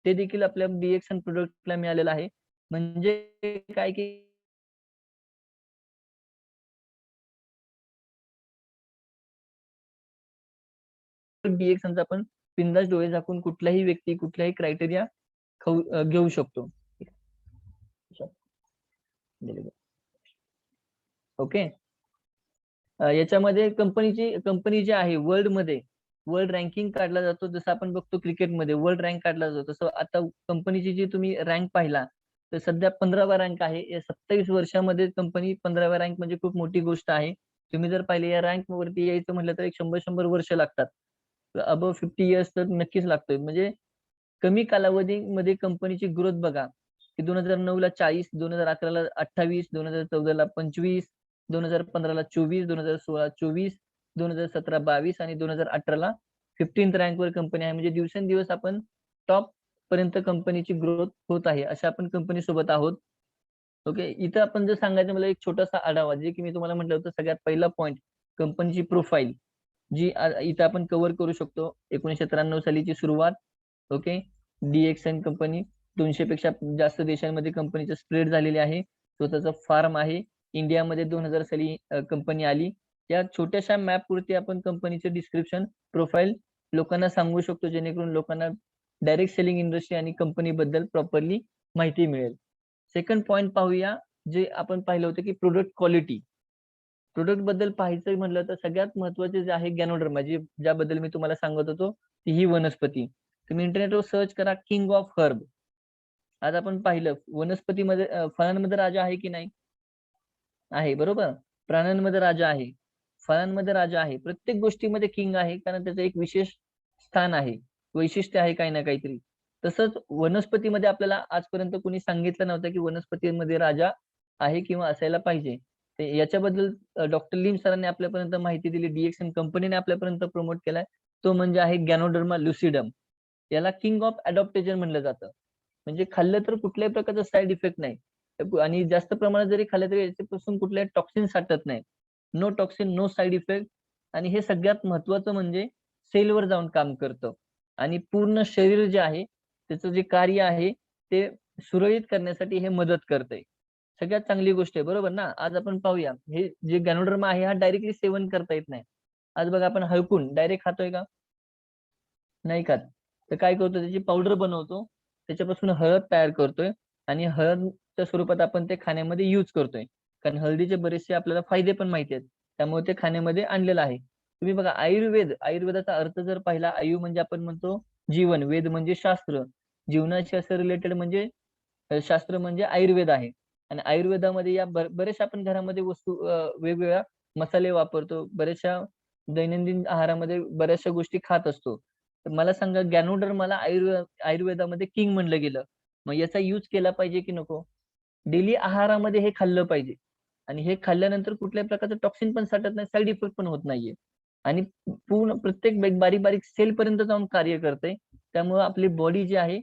ते देखील आपल्या DXN प्रोडक्टला मिळालेलं आहे. म्हणजे काय की DXNचा आपण बिनधास्त डोळे झाकून कुठलाही व्यक्ती कुठलाही क्रायटेरिया घेऊ शकतो. ओके. याच्यामध्ये कंपनी जी आहे वर्ल्ड रँकिंग काढला जातो. जसं आपण बघतो क्रिकेटमध्ये वर्ल्ड रँक काढला जातो, तसं आता कंपनीची जी तुम्ही रँक पाहिला तर सध्या 15वा रँक आहे. या 27 वर्षामध्ये कंपनी 15व्या रँक म्हणजे खूप मोठी गोष्ट आहे. तुम्ही जर पाहिले या रँक वरती यायचं म्हटलं तर एक 100 वर्ष लागतात. अबव्ह 50 इयर्स तर नक्कीच लागतोय. म्हणजे कमी कालावधीमध्ये कंपनीची ग्रोथ बघा, की 2009 ला 40, 2011 ला 28, 2014 ला 25, 2015 ला 24, 2016 24, 2017 22 आणि 2018 ला 15th रँक वर कंपनी आहे. म्हणजे दिवसेंदिवस आपण टॉप पर्यंत कंपनीची ग्रोथ होत आहे. अशा आपण कंपनी सोबत आहोत. ओके. इथं आपण जर सांगायचं मला एक छोटासा आढावा, जे की मी तुम्हाला म्हटलं होतं सगळ्यात पहिला पॉइंट कंपनीची प्रोफाईल, जी इथं आपण कव्हर करू शकतो. 1993 सालीची सुरुवात. ओके. DXN कंपनी 200 पेक्षा जास्त देशांमध्ये कंपनीचं स्प्रेड झालेली आहे. स्वतःचा फार्म आहे. इंडियामध्ये 2000 साली कंपनी आली. या छोट्याशा मॅप वरती आपण कंपनीचे डिस्क्रिप्शन, प्रोफाईल लोकांना सांगू शकतो, जेणेकरून लोकांना डायरेक्ट सेलिंग इंडस्ट्री आणि कंपनी बद्दल प्रॉपरली माहिती मिळेल. सेकंड पॉइंट पाहूया, जे आपण पाहिलं होतं की प्रोडक्ट क्वालिटी. प्रोडक्ट बद्दल पाहायचं म्हटलं तर सगळ्यात महत्वाचे जे आहे गॅनोडर्मा, ज्याबद्दल मी तुम्हाला सांगत होतो, ती ही वनस्पती. तुम्ही इंटरनेटवर सर्च करा किंग ऑफ हर्ब. आज आपण पाहिलं वनस्पतीमध्ये फळांमध्ये राजा आहे की नाही? आहे, बरोबर. प्राण्यांमध्ये राजा आहे, फळांमध्ये राजा आहे, प्रत्येक गोष्टीमध्ये किंग आहे, कारण त्याचं एक विशेष स्थान आहे, वैशिष्ट्य आहे काही ना काहीतरी. तसंच वनस्पतीमध्ये आपल्याला आजपर्यंत कोणी सांगितलं नव्हतं की वनस्पतीमध्ये राजा आहे किंवा असायला पाहिजे. याच्याबद्दल डॉक्टर लिम सरांनी आपल्यापर्यंत माहिती दिली, DXN कंपनीने आपल्यापर्यंत प्रमोट केलाय. तो म्हणजे आहे गॅनोडर्मा लुसिडम. याला किंग ऑफ अडॉप्टेजन म्हणलं जातं. म्हणजे खाल्लं तर कुठल्याही प्रकारचा साईड इफेक्ट नाही आणि जास्त प्रमाणात जरी खाल्लं तरी याच्यापासून कुठल्याही टॉक्सिन साठत नाही. No toxin, no side effect. आणि हे सगळ्यात महत्वाचं म्हणजे सेलवर जाऊन काम करतं आणि पूर्ण शरीर जे आहे त्याचं जे कार्य आहे ते सुरळीत करण्यासाठी हे मदत करते. सगळ्यात चांगली गोष्ट आहे, बरोबर ना? आज आपण पाहूया, हे जे गॅनोडर्मा आहे हा डायरेक्टली सेवन करता येत नाही. आज बघा आपण हळकून डायरेक्ट खातोय का? नाही खात. तर काय करतो, त्याची पावडर बनवतो, त्याच्यापासून हळद तयार करतोय आणि हळदच्या स्वरूपात आपण ते खाण्यामध्ये यूज करतोय. कारण हळदीचे बरेचसे आपल्याला फायदे पण माहिती आहेत. त्यामुळे ते खाण्यामध्ये आणलेलं आहे. तुम्ही बघा आयुर्वेदाचा अर्थ जर पाहिला, आयु म्हणजे आपण म्हणतो जीवन, वेद म्हणजे शास्त्र. जीवनाशी असं रिलेटेड म्हणजे शास्त्र म्हणजे आयुर्वेद आहे. आणि आयुर्वेदामध्ये या बऱ्याचशा आपण घरामध्ये वस्तू वेगवेगळ्या मसाले वापरतो. बऱ्याचशा दैनंदिन आहारामध्ये बऱ्याचशा गोष्टी खात असतो. तर मला सांगा, गॅनोडर्माला आयुर्वेदामध्ये किंग म्हणलं गेलं. मग याचा यूज केला पाहिजे की नको? डेली आहारामध्ये हे खाल्लं पाहिजे. आणि हे खाल्ल्यानंतर कुठल्याही प्रकारचं टॉक्सिन पण साठत नाही, साईड इफेक्ट पण होत नाहीये. आणि पूर्ण प्रत्येक बारीक बारीक सेल पर्यंत जाऊन कार्य करते. त्यामुळे आपली बॉडी जी आहे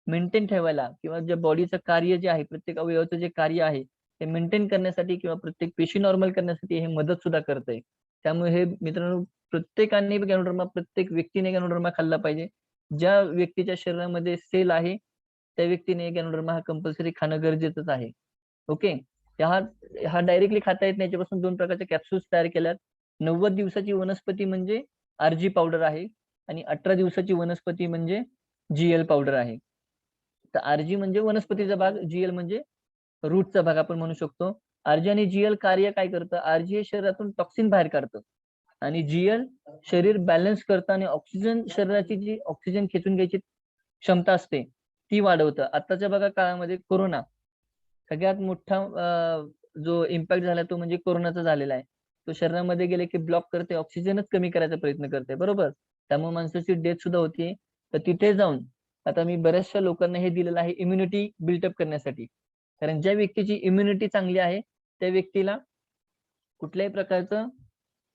मेंटेन ठेवायला किंवा जे बॉडीचं कार्य जे आहे, प्रत्येक अवयवाचं जे कार्य आहे ते मेंटेन करण्यासाठी किंवा प्रत्येक पेशी नॉर्मल करण्यासाठी हे मदत सुद्धा करते. त्यामुळे हे मित्रांनो, प्रत्येकाने गॅनोडर्मा, प्रत्येक व्यक्तीने गॅनोडर्मा खाल्ला पाहिजे. ज्या व्यक्तीच्या शरीरामध्ये सेल आहे त्या व्यक्तीने गॅनोडर्मा हा कंपल्सरी खाणं गरजेचंच आहे. ओके. हा हा डायरेक्टली खाता येत नाही. याच्यापासून 2 प्रकारच्या कॅप्सूल्स तयार केल्यात. 90 दिवसाची वनस्पती म्हणजे RG पावडर आहे आणि 18 दिवसाची वनस्पती म्हणजे GL पावडर आहे. तर RG म्हणजे वनस्पतीचा भाग, GL म्हणजे रूटचा भाग आपण म्हणू शकतो. RG आणि GL कार्य काय करतं? RG हे शरीरातून टॉक्सिन बाहेर काढतं आणि GL शरीर बॅलन्स करतं आणि ऑक्सिजन शरीराची जी ऑक्सिजन खेचून घ्यायची क्षमता असते ती वाढवतं. आताच्या बघा काळामध्ये कोरोना सगळ्यात मोठा जो इम्पॅक्ट झाला तो म्हणजे कोरोनाचा झालेला आहे. तो शरीरामध्ये गेले की ब्लॉक करते, ऑक्सिजनच कमी करायचा प्रयत्न करते, बरोबर? त्यामुळे माणसाची डेथ सुद्धा होतीये. तर तिथे जाऊन आता मी बऱ्याचशा लोकांना हे दिलेलं आहे इम्युनिटी बिल्टअप करण्यासाठी. कारण ज्या व्यक्तीची इम्युनिटी चांगली आहे त्या व्यक्तीला कुठल्याही प्रकारचा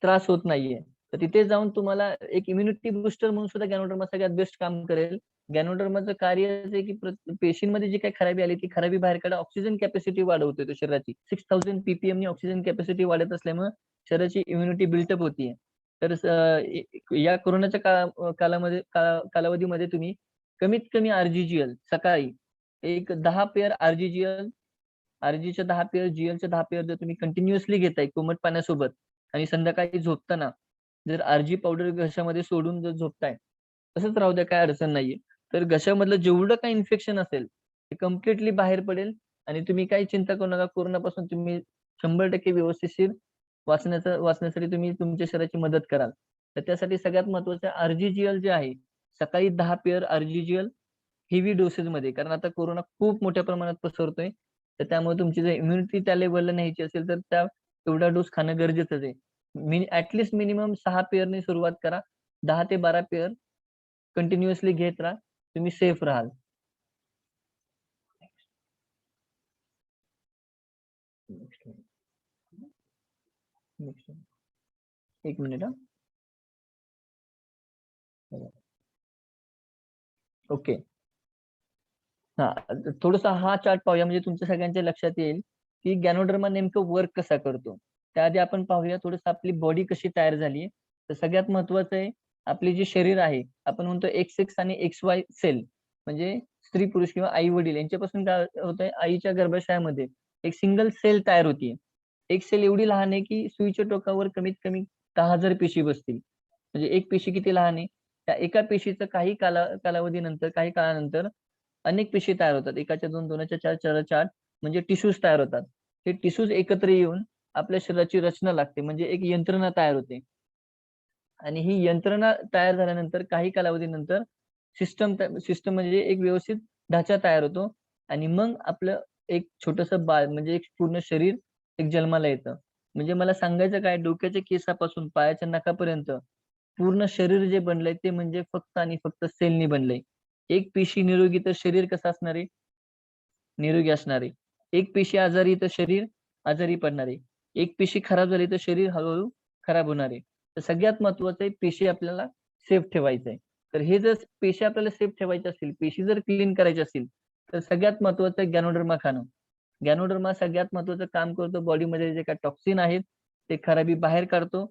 त्रास होत नाहीये. तर तिथे जाऊन तुम्हाला एक इम्युनिटी बुस्टर म्हणून सुद्धा गॅनोडर्मा सगळ्यात बेस्ट काम करेल. गॅनोडर्माचं कार्य असं आहे की पेशींमध्ये जी काही खराबी आली ती खराबी बाहेर काढा, ऑक्सिजन कॅपॅसिटी वाढवतोय तो शरीराची. 6000 ppm नी ऑक्सिजन कॅपॅसिटी वाढत असल्यामुळे शरीराची इम्युनिटी बिल्टअप होतीये. तर या कोरोनाच्या कालावधीमध्ये तुम्ही कमीत कमी RGGL सकाळी एक 10 पेअर RGच्या 10 पेअर, GLच्या 10 पेअर जर तुम्ही कंटिन्युअसली घेताय कोमट पाण्यासोबत आणि संध्याकाळी झोपताना जर RG पावडर घशामध्ये सोडून जर झोपताय, तसंच राहू द्या, काय अडचण नाहीये. तर घशामधलं जेवढं काही इन्फेक्शन असेल ते कम्प्लिटली बाहेर पडेल आणि तुम्ही काही चिंता करू नका. कोरोनापासून तुम्ही 100% व्यवस्थितशीर वाचण्यासाठी तुम्ही तुमच्या शरीराची मदत कराल. तर त्यासाठी सगळ्यात महत्वाचं RGGL जे आहे, सकाळी 10 पेअर RGGL हेवी डोसेसमध्ये, कारण आता कोरोना खूप मोठ्या प्रमाणात पसरतोय. तर त्यामुळे तुमची जर इम्युनिटी त्या लेव्हलला न्यायची असेल तर तेवढा डोस खाणं गरजेचंच आहे. ऍटलीस्ट मिनिमम 6 पेअरने सुरुवात करा. 10 ते 12 पेअर कंटिन्युअसली घेत राहा. तुम्ही सेफ राहाल. एक मिनिट हा. ओके. हा, थोडासा हा चार्ट पाहूया म्हणजे तुमच्या सगळ्यांच्या लक्षात येईल की गॅनोडर्मा नेमकं वर्क कसा करतो. त्याआधी आपण पाहूया थोडस आपली बॉडी कशी तयार झाली. तर सगळ्यात महत्वाचं आहे आपले जे शरीर आहे, आपण म्हणतो XX आणि XY सेल, म्हणजे स्त्री पुरुष किंवा आई वडील यांच्यापासून काय होतंय, आईच्या गर्भाशयामध्ये एक सिंगल सेल तयार होतीये. एक सेल एवढी लहान आहे की सुईच्या टोकावर कमीत कमी 10,000 पेशी बसतील. म्हणजे एक पेशी किती लहान आहे, त्या एका पेशीचं कालावधीनंतर, काही काळानंतर अनेक पेशी तयार होतात. एकाच्या दोन, दोनाच्या चार, चाराच्या आठ, म्हणजे टिश्यूज तयार होतात. हे टिश्यूज एकत्र येऊन आपल्या शरीराची रचना लागते, म्हणजे एक यंत्रणा तयार होते. आणि ही यंत्रणा तयार झाल्यानंतर काही कालावधीनंतर सिस्टम म्हणजे एक व्यवस्थित ढाचा तयार होतो आणि मग आपलं एक छोटस बाळ म्हणजे एक पूर्ण शरीर एक जन्माला येतं. म्हणजे मला सांगायचं काय, डोक्याच्या केसापासून पायाच्या नखापर्यंत पूर्ण शरीर जे बनलंय ते म्हणजे फक्त आणि फक्त सेलनी बनलंय. एक पेशी निरोगी तर शरीर कसं असणार आहे, निरोगी असणार आहे. एक पेशी आजारी तर शरीर आजारी पडणार आहे. एक पेशी खराब झाली तर शरीर हळूहळू खराब होणार आहे. तर सगळ्यात महत्वाचं आहे पेशी आपल्याला सेफ ठेवायचं आहे. तर हे जर पेशी आपल्याला सेफ ठेवायचे असतील, पेशी जर क्लीन करायची असतील, तर सगळ्यात महत्वाचं आहे गॅनोडर्मा खाणं. गॅनोडर्मा सगळ्यात महत्वाचं काम करतो, बॉडीमध्ये जे काही टॉक्सिन आहेत ते खराबी बाहेर काढतो.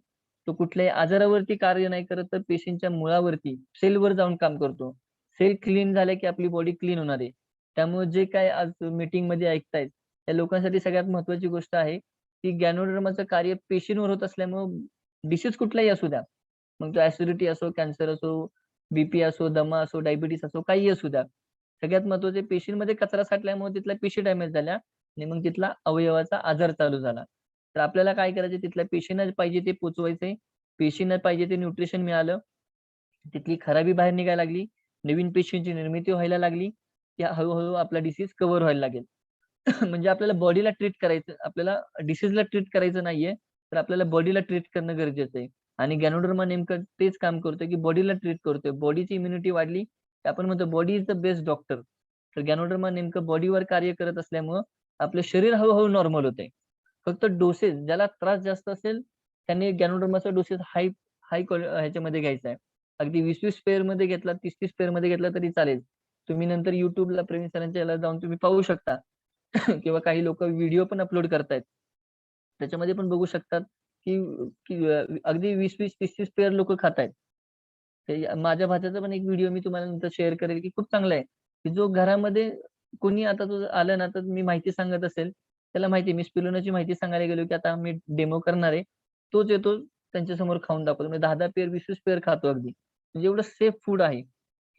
तो कुठल्याही आजारावरती कार्य नाही करत, तर पेशींच्या मुळावरती सेलवर जाऊन काम करतो. सेल क्लीन झाले की आपली बॉडी क्लीन होणार आहे. त्यामुळे जे काय आज मीटिंग मध्ये ऐकतायत त्या लोकांसाठी सगळ्यात महत्वाची गोष्ट आहे की गॅनोडर्माचं कार्य पेशींवर होत असल्यामुळे डिसीज कुठलाही असू द्या, मग तो ऍसिडिटी असो, कॅन्सर असो, बीपी असो, दमा असो, डायबिटीस असो, काही असू द्या, सगळ्यात महत्वाचे पेशींमध्ये कचरा साठल्यामुळे तिथल्या पेशी डॅमेज झाल्या आणि मग तिथला अवयवाचा आजार चालू झाला. तर आपल्याला काय करायचं, तिथल्या पेशींना पाहिजे ते पोचवायचंय, पेशींना पाहिजे ते न्यूट्रिशन मिळालं, तिथली खराबी बाहेर निघायला लागली, नवीन पेशींची निर्मिती व्हायला लागली, की हळूहळू आपला डिसीज कव्हर व्हायला लागेल. म्हणजे आपल्याला बॉडीला ट्रीट करायचं, आपल्याला डिसीजला ट्रीट करायचं नाहीये, तर आपल्याला बॉडीला ट्रीट करणं गरजेचं आहे. आणि गॅनोडर्मा नेमकं तेच काम करतोय की बॉडीला ट्रीट करतोय. बॉडीची इम्युनिटी वाढली, आपण म्हणतो body is the best doctor. तर गॅनोडर्मा नेमकं बॉडीवर कार्य करत असल्यामुळं आपलं शरीर हळूहळू नॉर्मल होते. फक्त डोसेस ज्याला त्रास जास्त असेल त्यांनी गॅनोडर्माचा डोसेस हाय हाय ह्याच्यामध्ये घ्यायचा आहे. अगदी 20-20 पेअर मध्ये घेतला, 30-30 पेअर मध्ये घेतला तरी चालेल. तुम्ही नंतर युट्यूबला प्रवीण सरांच्या याला जाऊन तुम्ही पाहू शकता. किंवा काही लोक व्हिडिओ पण अपलोड करतायत, त्याच्यामध्ये पण बघू शकतात की अगदी 20-20, 30-30 पेअर लोक खातायत. माझ्या भाच्याचा पण एक व्हिडिओ मी तुम्हाला नंतर शेअर करेल की खूप चांगला आहे, की जो घरामध्ये कोणी आता तो आलं ना, तर मी माहिती सांगत असेल, त्याला माहिती मी स्पिरुलिनाची माहिती सांगायला गेलो की आता मी डेमो करणार आहे, तोच येतो त्यांच्या समोर खाऊन दाखवतो. म्हणजे 10-10 पेअर, 20-20 पेअर खातो अगदी. म्हणजे एवढं सेफ फूड आहे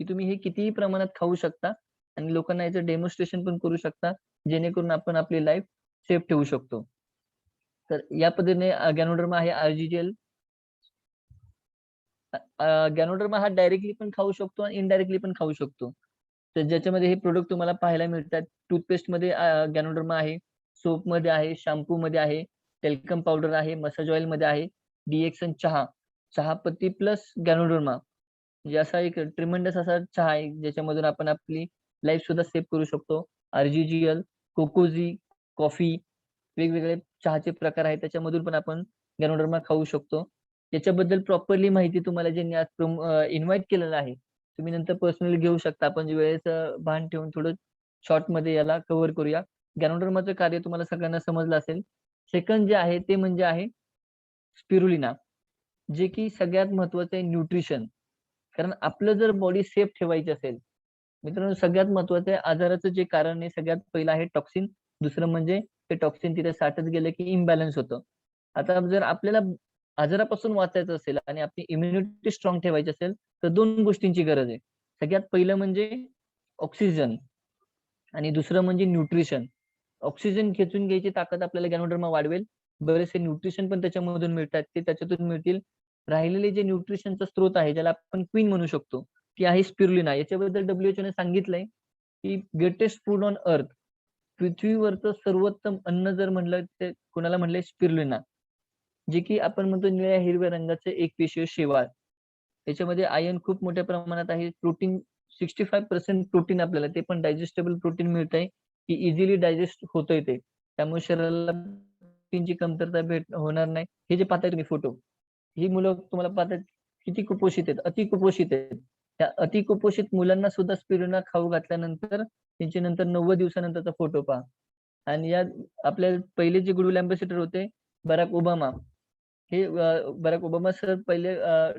की तुम्ही हे कितीही प्रमाणात खाऊ शकता आणि लोकांना याचं डेमॉन्स्ट्रेशन पण करू शकता, जेणेकरून आपण आपली लाईफ सेफ ठेवू शकतो. तर या पद्धतीने गॅनोडर्मा आहे आर्जीजीएल. गॅनोडर्मा हा डायरेक्टली पण खाऊ शकतो आणि इनडायरेक्टली पण खाऊ शकतो. तर ज्याच्यामध्ये हे प्रोडक्ट तुम्हाला पाहायला मिळतात. टूथपेस्टमध्ये गॅनोडर्मा आहे, सोपमध्ये आहे, शॅम्पूमध्ये आहे, टेल्कम पावडर आहे, मसाज ऑइलमध्ये आहे, डीएक्सन चहा, चहापत्ती प्लस गॅनोडर्मा. म्हणजे असा एक ट्रिमेंडस असा चहा आहे, ज्याच्यामधून आपण आपली लाईफ सुद्धा सेव्ह करू शकतो. आर्जीजीएल, कोकोजी, कॉफी, वेगवेगळे चहाचे प्रकार आहेत. त्याच्यामधून पण आपण गॅनोडर्मा खाऊ शकतो. याच्याबद्दल प्रॉपरली माहिती तुम्हाला ज्यांनी आज इन्व्हाइट केलेलं आहे, तुम्ही नंतर पर्सनली घेऊ शकता. आपण जे वेळेचं भान ठेवून थोडं शॉर्टमध्ये याला कव्हर करूया. गॅनोडर्माचं कार्य तुम्हाला सगळ्यांना समजलं असेल. सेकंड जे आहे ते म्हणजे आहे स्पिरुलिना, जे की सगळ्यात महत्वाचं आहे न्यूट्रिशन. कारण आपलं जर बॉडी सेफ ठेवायची असेल, मित्रांनो सगळ्यात महत्वाचं आहे आजाराचं जे कारण आहे सगळ्यात पहिलं आहे टॉक्सिन. दुसरं म्हणजे ते टॉक्सिन तिथे साठत गेलं की इम्बॅलन्स होतं. आता जर आपल्याला आजारापासून वाचायचं असेल आणि आपली इम्युनिटी स्ट्रॉंग ठेवायची असेल, तर 2 गोष्टींची गरज आहे. सगळ्यात पहिलं म्हणजे ऑक्सिजन आणि दुसरं म्हणजे न्यूट्रिशन. ऑक्सिजन खेचून घ्यायची ताकद आपल्याला गॅनोडर्मा वाढवेल. बरेचसे न्यूट्रिशन पण त्याच्यामधून मिळतात, ते त्याच्यातून मिळतील. राहिलेले जे न्यूट्रिशनचा स्रोत आहे, ज्याला आपण क्वीन म्हणू शकतो, ती आहे स्पिरुलिना. याच्याबद्दल WHO ने सांगितलंय, की ग्रेटेस्ट फूड ऑन अर्थ, पृथ्वीवरचं सर्वोत्तम अन्न जर म्हणलं ते कोणाला म्हणलंय स्पिरुलिना, जे की आपण म्हणतो निळ्या हिरव्या रंगाचे एकपेशीय शेवाळ. त्याच्यामध्ये आयर्न खूप मोठ्या प्रमाणात आहे. प्रोटीन 65% प्रोटीन आपल्याला ते पण डायजेस्टेबल प्रोटीन मिळतंय, की इझिली डायजेस्ट होतंय ते. त्यामुळे शरीराला प्रोटीनची कमतरता होणार नाही. हे जे पाहताय तुम्ही फोटो, ही मुलं तुम्हाला पाहतात किती कुपोषित आहेत, अतिकुपोषित आहेत. त्या अतिकुपोषित मुलांना सुद्धा स्पिरुलिना खाऊ घातल्यानंतर त्यांचे नंतर 90 दिवसानंतरचा फोटो पहा. आणि या आपल्या पहिले जे गुडविल अँबॅसेडर होते बराक ओबामा, हे बराक ओबामा सर पहिले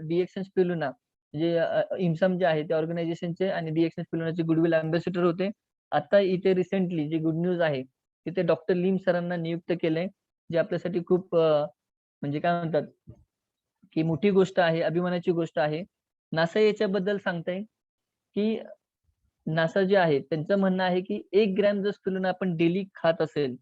डीएक्सन स्पिरुलिना जे इम्साम जे आहे त्या ऑर्गनायझेशनचे आणि डीएक्सन स्पिरुलिनाचे गुडविल अँबॅसेडर होते. आता इथे रिसेंटली जी गुड न्यूज आहे, तिथे डॉक्टर लिम सरांना नियुक्त केलंय, जे आपल्यासाठी खूप म्हणजे काय म्हणतात, की मोठी गोष्ट आहे, अभिमानाची गोष्ट आहे. नासा याच्याबद्दल सांगतंय, की नासा जे आहे त्यांचं म्हणणं आहे, की 1 ग्रॅम जर स्पिरुलिना आपण डेली खात असेल,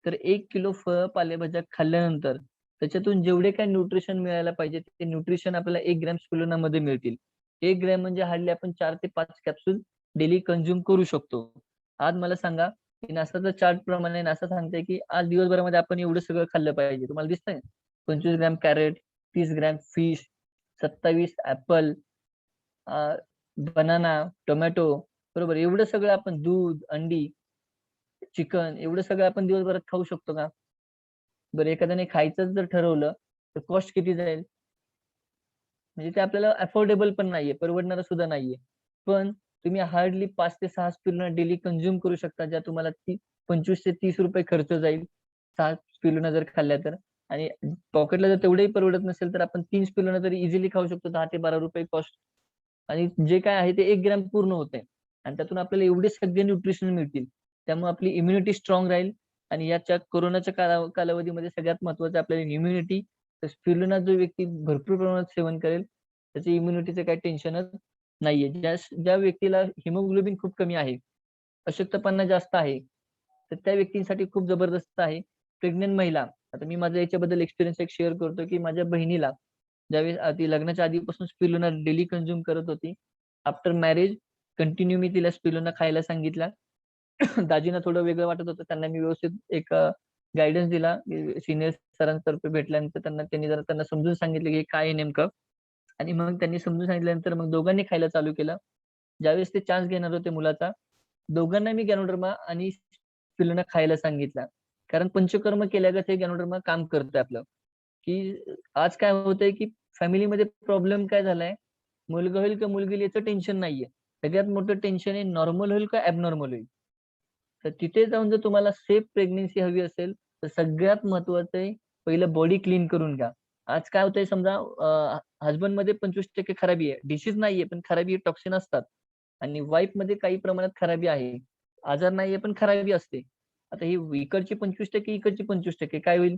तर 1 किलो फळं, पालेभाज्या खाल्ल्यानंतर त्याच्यातून जेवढे काही न्यूट्रिशन मिळायला पाहिजे, ते न्यूट्रिशन आपल्याला 1 ग्रॅम स्पिरुलिनामध्ये मिळतील. 1 ग्रॅम म्हणजे हार्डली आपण 4 ते 5 कॅप्सूल डेली कंझ्युम करू शकतो. आज मला सांगा, की नासाच्या चार्ट प्रमाणे नासा सांगतंय, की आज दिवसभरामध्ये आपण एवढं सगळं खाल्लं पाहिजे. तुम्हाला दिसतंय? 25 gram carrot, 30 gram fish, 27 apple, banana, tomato, बरोबर. एवढं सगळं आपण दूध, अंडी, चिकन एवढं सगळं आपण दिवसभरात खाऊ शकतो का? बरं एखाद्याने खायचंच जर ठरवलं, तर कॉस्ट किती जाईल? म्हणजे ते आपल्याला अफोर्डेबल पण नाहीये, परवडणारं सुद्धा नाहीये. पण तुम्ही हार्डली 5 ते 6 स्पिरुलिना डेली कंझ्युम करू शकता, ज्या तुम्हाला 25 ते ₹30 खर्च जाईल. 6 स्पिरुलिना जर खाल्ल्या तर. आणि पॉकेटला जर तेवढंही परवडत नसेल, तर आपण 3 स्पिरुलिना तरी इझिली खाऊ शकतो. ₹10 ते ₹12 कॉस्ट. आणि जे काय आहे ते 1 ग्रॅम पूर्ण होतंय. आणि त्यातून आपल्याला एवढे सगळे न्यूट्रिशन मिळतील. त्यामुळे आपली इम्युनिटी स्ट्रॉंग राहील आणि याच्या कोरोनाच्या कालावधीमध्ये सगळ्यात महत्त्वाचं आपल्याला इम्युनिटी. तर स्पिरुलिना जो व्यक्ती भरपूर प्रमाणात सेवन करेल, त्याची इम्युनिटीचं काही टेन्शनच नाहीये. ज्या ज्या व्यक्तीला हिमोग्लोबिन खूप कमी आहे, अशक्तपणा जास्त आहे, तर त्या व्यक्तींसाठी खूप जबरदस्त आहे. प्रेग्नंट महिला, आता मी माझा याच्याबद्दल एक्सपिरियन्स एक शेअर करतो, की माझ्या बहिणीला ज्यावेळेस ती लग्नाच्या आधीपासून स्पिरुलिना डेली कंझ्युम करत होती. आफ्टर मॅरेज कंटिन्यू मी तिला स्पिरुलिना खायला सांगितला. दाजींना थोडं वेगळं वाटत होतं. त्यांना मी व्यवस्थित एक गाईडन्स दिला. सीनियर सरांतर्फे भेटल्यानंतर त्यांनी जरा त्यांना समजून सांगितलं, की हे काय आहे नेमकं. आणि मग त्यांनी समजून सांगितल्यानंतर मग दोघांनी खायला चालू केलं. ज्यावेळेस ते चान्स घेणार होते मुलाचा, दोघांना मी गॅनोडर्मा आणि स्पिरुलिना खायला सांगितला. कारण पंचकर्म केल्यागत हे गॅनोडर्मा काम करतंय आपलं, की आज काय होतंय, की फॅमिलीमध्ये प्रॉब्लेम काय झालाय, मुलगा होईल का मुलगी होईल याचं टेन्शन नाहीये. सगळ्यात मोठं टेन्शन आहे नॉर्मल होईल का ॲबनॉर्मल होईल. तर तिथे जाऊन जर तुम्हाला सेफ प्रेग्नन्सी हवी असेल, तर सगळ्यात महत्वाचं आहे पहिलं बॉडी क्लीन करून घ्या. आज काय होतंय समजा हसबंडमध्ये 25% खराबी आहे. डिसीज नाहीये, पण खराबी टॉक्सिन असतात. आणि वाईफमध्ये काही प्रमाणात खराबी आहे. आजार नाहीये, पण खराबी असते. आता ही इकडची 25%, इकडची 25% काय होईल?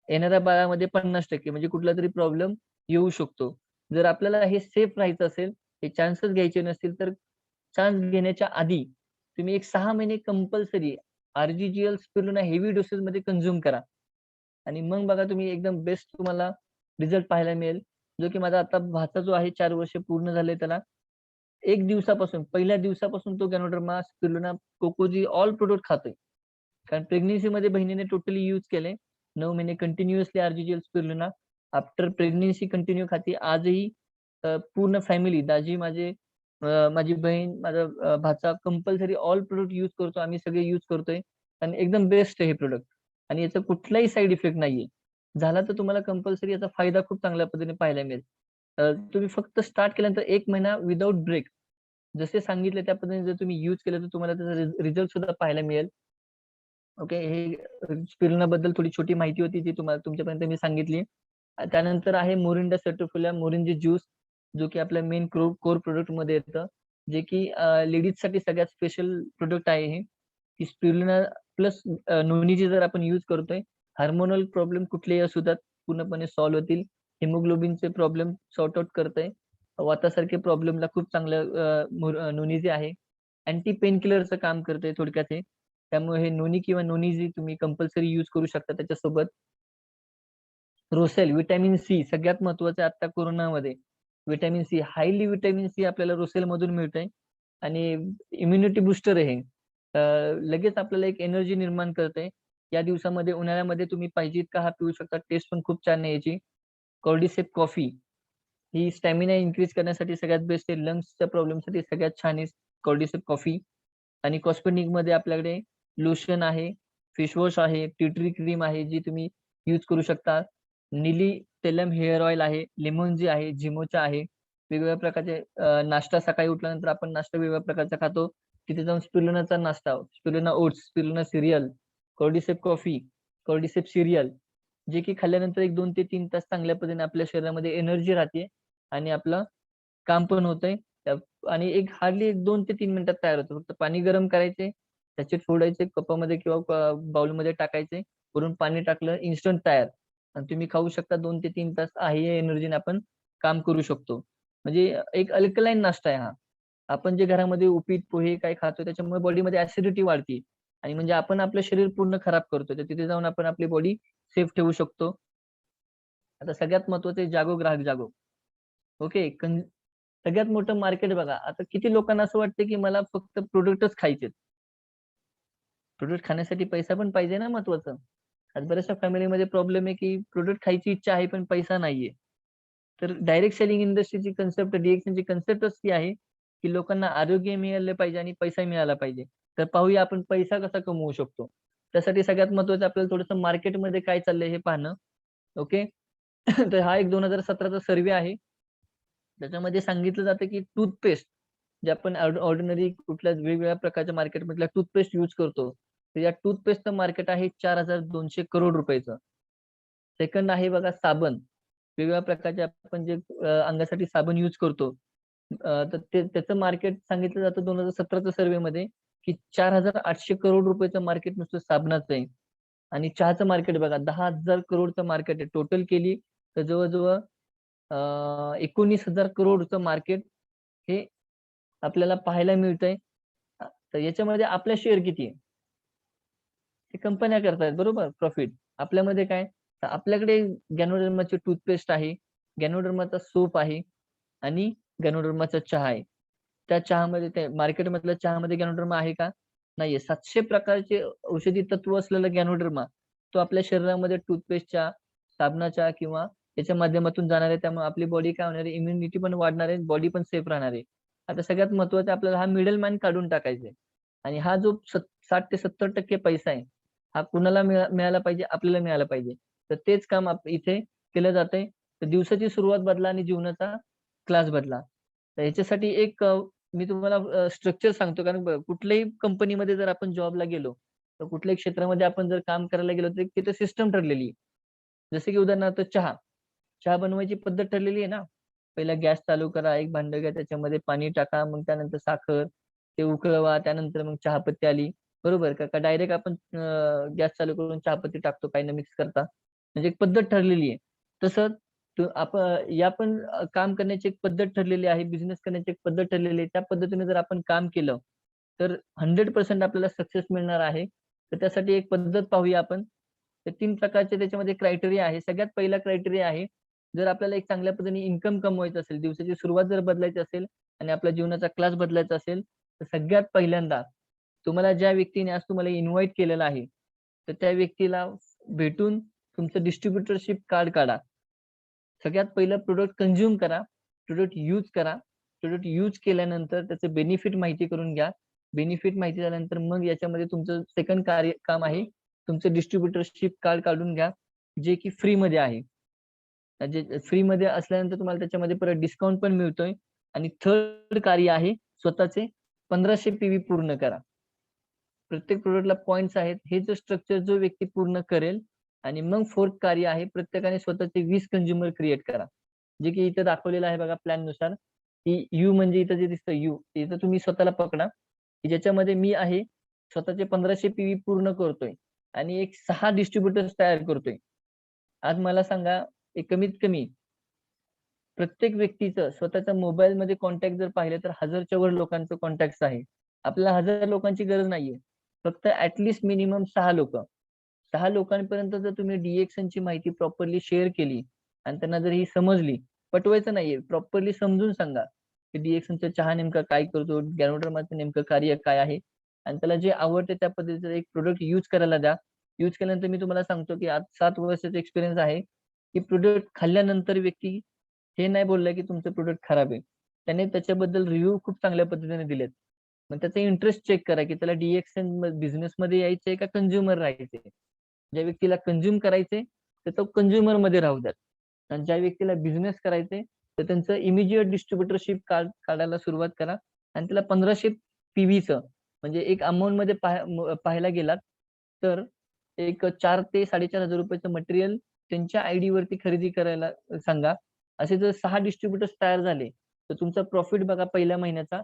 येणाऱ्या बाळामध्ये 50% म्हणजे कुठलातरी प्रॉब्लेम येऊ शकतो. जर आपल्याला हे सेफ राहायचं असेल, हे चान्सेस घ्यायचे नसतील तर चान्स घेण्याच्या आधी तुम्ही एक 6 महिने compulsory RGGL spirulina heavy doses मध्ये कंझ्युम करा आणि मग बघा तुम्ही एकदम बेस्ट तुम्हाला रिझल्ट पाहायला मिळेल. जो की माझा आता भाचा जो आहे 4 वर्ष पूर्ण झाले त्याला पहिल्या दिवसापासून तो गॅनोडर्मा, स्पिरुलिना, कोकोजी ऑल प्रोडक्ट खातोय. कारण प्रेग्नन्सीमध्ये बहिणीने टोटली यूज केले. 9 महिने continuously RGGL spirulina. After pregnancy continue खाते. आजही पूर्ण फॅमिली दाजी माझी बहीण, माझा भाचा कंपल्सरी ऑल प्रोडक्ट यूज करतो. आम्ही सगळे यूज करतोय आणि एकदम बेस्ट आहे हे प्रोडक्ट आणि याचा कुठलाही साईड इफेक्ट नाहीये. झाला तर तुम्हाला कंपल्सरी याचा फायदा खूप चांगल्या पद्धतीने पाहायला मिळेल. तुम्ही फक्त स्टार्ट केल्यानंतर 1 महिना विदाऊट ब्रेक जसे सांगितले त्या पद्धतीने जर तुम्ही यूज केलं तर तुम्हाला त्याचा रिझल्ट सुद्धा पाहायला मिळेल. ओके. हे स्पिरुलिना बद्दल थोडी छोटी माहिती होती जी तुम्हाला तुमच्यापर्यंत मी सांगितली. त्यानंतर आहे मोरिंडा सर्टिफुला मोरिंजी ज्यूस जो की आपल्या मेन कोर प्रोडक्ट मध्ये येतं. जे की लेडीजसाठी सगळ्यात स्पेशल प्रोडक्ट आहे हे. की स्पिरुलिना प्लस नोनीजी जर आपण यूज करतोय, हार्मोनल प्रॉब्लेम कुठलेही असू द्यात पूर्णपणे सॉल्व्ह होतील. हिमोग्लोबिनचे प्रॉब्लेम सॉर्ट आउट करतंय. वातासारखे प्रॉब्लेमला खूप चांगलं नोनी आहे. अँटी पेन किलरचं काम करतंय थोडक्यात हे. त्यामुळे हे नोनी किंवा नोनीजी तुम्ही कंपल्सरी यूज करू शकता त्याच्यासोबत. रोसेल, व्हिटॅमिन सी सगळ्यात महत्वाचं आहे आता कोरोनामध्ये. Vitamin C, highly vitamin C आपल्याला रोसेल मधून मिळतंय आणि इम्युनिटी बुस्टर आहे हे. लगेच आपल्याला एक एनर्जी निर्माण करतंय. या दिवसामध्ये उन्हाळ्यामध्ये तुम्ही पाहिजे इतका हा पिऊ शकता. टेस्ट पण खूप छान आहे याची. कॉर्डिसेप कॉफी ही स्टॅमिना इन्क्रीज करण्यासाठी सगळ्यात बेस्ट आहे. लंग्सच्या प्रॉब्लेमसाठी सगळ्यात छान आहे कॉर्डिसेप कॉफी. आणि कॉस्मेटिक मध्ये आपल्याकडे लोशन आहे, फेसवॉश आहे, टी ट्री क्रीम आहे जी तुम्ही यूज करू शकता. निली तेलम हेअर ऑइल आहे, लेमॉनजी आहे, झिमोचा आहे. वेगवेगळ्या प्रकारचे नाश्ता सकाळी उठल्यानंतर आपण नाश्ता वेगवेगळ्या प्रकारचा खातो. तिथे जाऊन स्पिरुलिनाचा नाश्ता, spirulina oats, spirulina cereal, cordyceps coffee, cordyceps cereal जे की खाल्ल्यानंतर एक 2 ते 3 तास चांगल्या पद्धतीने आपल्या शरीरामध्ये एनर्जी राहते आणि आपलं काम पण होतंय. आणि एक हार्डली 2 ते 3 मिनिटात तयार होतं. फक्त पाणी गरम करायचे, त्याचे फोडायचे कपामध्ये किंवा बाउलमध्ये टाकायचे. वरून पाणी टाकलं, इन्स्टंट तयार. आणि तुम्ही खाऊ शकता 2 ते 3 तास आहे एनर्जीने आपण काम करू शकतो. म्हणजे एक अल्कलाईन नाश्ता आहे हा. आपण जे घरामध्ये उपीट, पोहे काय खातो त्याच्यामुळे बॉडीमध्ये ऍसिडिटी वाढते आणि म्हणजे आपण आपलं शरीर पूर्ण खराब करतो. तर तिथे जाऊन आपण आपली बॉडी सेफ ठेवू शकतो. आता सगळ्यात महत्वाचं जागो ग्राहक जागो. ओके. सगळ्यात मोठं मार्केट बघा. आता किती लोकांना असं वाटतं की मला फक्त प्रोडक्टच खायचेत. प्रोडक्ट खाण्यासाठी पैसा पण पाहिजे ना महत्वाचं. आज बऱ्याचशा फॅमिलीमध्ये प्रॉब्लेम आहे की प्रोडक्ट खायची इच्छा आहे पण पैसा नाहीये. तर डायरेक्ट सेलिंग इंडस्ट्रीची कन्सेप्ट डीएक्सएनची कन्सेप्टच ती आहे की लोकांना आरोग्य मिळालं पाहिजे आणि पैसा मिळाला पाहिजे. तर पाहूया आपण पैसा कसा कमवू शकतो. त्यासाठी सगळ्यात महत्वाचं आपल्याला थोडंसं मार्केटमध्ये काय चाललंय हे पाहणं. ओके. तर हा एक 2017चा सर्व्हे आहे. त्याच्यामध्ये सांगितलं जातं की टूथपेस्ट जे आपण ऑर्डिनरी कुठल्या वेगवेगळ्या प्रकारच्या मार्केटमधल्या टूथपेस्ट यूज करतो. तर या टूथपेस्टचं मार्केट आहे 4,200 करोड रुपयाचं. सेकंड आहे बघा साबण. वेगवेगळ्या प्रकारचे आपण जे अंगासाठी साबण यूज करतो. तर त्याचं मार्केट सांगितलं जातं 2017च्या सर्व्हेमध्ये की 4,800 करोड रुपयाचं मार्केट नुसतं साबणाचं आहे. आणि चहाचं मार्केट बघा 10,000 करोडचं मार्केट आहे. टोटल केली तर जवळ-जवळ 19,000 करोडचं मार्केट हे आपल्याला पाहायला मिळतंय. तर याच्यामध्ये आपला शेअर किती आहे? ते कंपन्या करतायत बरोबर प्रॉफिट. आपल्यामध्ये काय? तर आपल्याकडे गॅनोडर्माची टूथपेस्ट आहे, गॅनोडर्माचा सोप आहे आणि गॅनोडर्माचा चहा आहे. त्या चहामध्ये ते मार्केटमधल्या चहामध्ये गॅनोडर्मा आहे का? नाहीये. 700 प्रकारचे औषधी तत्व असलेला गॅनोडर्मा तो आपल्या शरीरामध्ये टूथपेस्टच्या, साबणाच्या किंवा त्याच्या माध्यमातून जाणार आहे. त्यामुळे आपली बॉडी काय होणार आहे? इम्युनिटी पण वाढणार आहे, बॉडी पण सेफ राहणार आहे. आता सगळ्यात महत्त्वाचं आपल्याला हा मिडल मॅन काढून टाकायचा आहे. आणि हा जो 60 ते 70% पैसा आहे, हा कुणाला मिळाला पाहिजे? आपल्याला मिळाला पाहिजे. तर तेच काम इथे केलं जातंय. तर दिवसाची सुरुवात बदला आणि जीवनाचा क्लास बदला. तर ह्याच्यासाठी एक मी तुम्हाला स्ट्रक्चर सांगतो कारण कुठल्याही कंपनीमध्ये जर आपण जॉबला गेलो, तर कुठल्याही क्षेत्रामध्ये आपण जर काम करायला गेलो, तर तिथे सिस्टम ठरलेली आहे. जसं की उदाहरणार्थ चहा. चहा बनवायची पद्धत ठरलेली आहे ना. पहिला गॅस चालू करा, एक भांडं घ्या, त्याच्यामध्ये पाणी टाका, मग त्यानंतर साखर, ते उकळवा, त्यानंतर मग चहापत्ती आली. बरोबर का? का डायरेक्ट आपण गॅस चालू करून चहापत्ती टाकतो काही न मिक्स करता. म्हणजे एक पद्धत ठरलेली आहे. तसं आपण या पण काम करण्याची एक पद्धत ठरलेली आहे, बिझनेस करण्याची एक पद्धत ठरलेली आहे. त्या पद्धतीने जर आपण काम केलं, तर 100% आपल्याला सक्सेस मिळणार आहे. तर त्यासाठी एक पद्धत पाहूया आपण. तर 3 प्रकारचे त्याच्यामध्ये क्रायटेरिया आहे. सगळ्यात पहिला क्रायटेरिया आहे, जर आपल्याला एक चांगल्या पद्धतीने इन्कम कमवायचं असेल, दिवसाची सुरुवात जर बदलायची असेल आणि आपल्या जीवनाचा क्लास बदलायचा असेल, तर सगळ्यात पहिल्यांदा तुम्हाला ज्या व्यक्तीने आज तुम्हाला इन्व्हाईट केलेलं आहे, तर त्या व्यक्तीला भेटून तुमचं डिस्ट्रिब्युटरशिप कार्ड काढा. सगळ्यात पहिलं प्रोडक्ट कंझ्युम करा, प्रोडक्ट यूज करा. प्रोडक्ट यूज केल्यानंतर त्याचे बेनिफिट माहिती करून घ्या. बेनिफिट माहिती झाल्यानंतर मग याच्यामध्ये तुमचं सेकंड काम आहे, तुमचं डिस्ट्रिब्युटरशिप कार्ड काढून घ्या, जे की फ्रीमध्ये आहे. जे फ्रीमध्ये असल्यानंतर तुम्हाला त्याच्यामध्ये परत डिस्काउंट पण मिळतोय आणि थर्ड कार्य आहे, स्वतःचे 1500 पीव्ही पूर्ण करा. प्रत्येक प्रोडक्टला पॉइंट्स आहेत. हे जो स्ट्रक्चर जो व्यक्ती पूर्ण करेल आणि मग फोर्थ कार्य आहे, प्रत्येकाने स्वतःचे 20 कंझ्युमर क्रिएट करा. जे की इथं दाखवलेलं आहे बघा प्लॅननुसार, की यू म्हणजे इथं जे दिसतं यू, इथं तुम्ही स्वतःला पकडा, की ज्याच्यामध्ये मी आहे, स्वतःचे 1500 पीव्ही पूर्ण करतोय आणि एक 6 डिस्ट्रिब्युटर्स तयार करतोय. आज मला सांगा, एक कमीत कमी प्रत्येक व्यक्तीचं स्वतःच्या मोबाईलमध्ये कॉन्टॅक्ट जर पाहिले तर 1000च्या वर लोकांचं कॉन्टॅक्ट्स आहे. आपल्याला 1000 लोकांची गरज नाहीये. फक्त ॲटलीस्ट मिनिमम 6 लोकं. 6 लोकांपर्यंत जर तुम्ही डी-एक्सनची माहिती प्रॉपरली शेअर केली आणि त्यांना जर ही समजली, पटवायचं नाहीये, प्रॉपरली समजून सांगा, की डी-एक्सनचा चहा नेमका काय करतो, गॅनोडर्माचं नेमकं कार्य काय आहे आणि त्याला जे आवडते त्या पद्धतीचं एक प्रोडक्ट यूज करायला द्या. यूज केल्यानंतर मी तुम्हाला सांगतो, की आज 7 वर्षाचा एक्सपिरियन्स आहे, की प्रोडक्ट खाल्ल्यानंतर व्यक्ती हे नाही बोलला, की तुमचं प्रोडक्ट खराब आहे. त्याने त्याच्याबद्दल रिव्ह्यू खूप चांगल्या पद्धतीने दिलेत. मग त्याचा इंटरेस्ट चेक करा, की त्याला डी-एक्सन बिझनेसमध्ये यायचंय का कंझ्युमर राहायचंय. ज्या व्यक्तीला कंझ्युम करायचंय, तर तो कंझ्युमरमध्ये राहू द्यात. आणि ज्या व्यक्तीला बिझनेस करायचंय, तर त्यांचं इमिजिएट डिस्ट्रिब्युटरशिप कार्ड काढायला सुरुवात करा आणि त्याला 1500 पीव्हीचं म्हणजे एक अमाउंटमध्ये पाहायला गेलात, तर एक 4 ते 4,500 रुपयाचं मटेरियल त्यांच्या आयडीवरती खरेदी करायला सांगा. असे जर 6 डिस्ट्रिब्युटर्स तयार झाले, तर तुमचा प्रॉफिट बघा पहिल्या महिन्याचा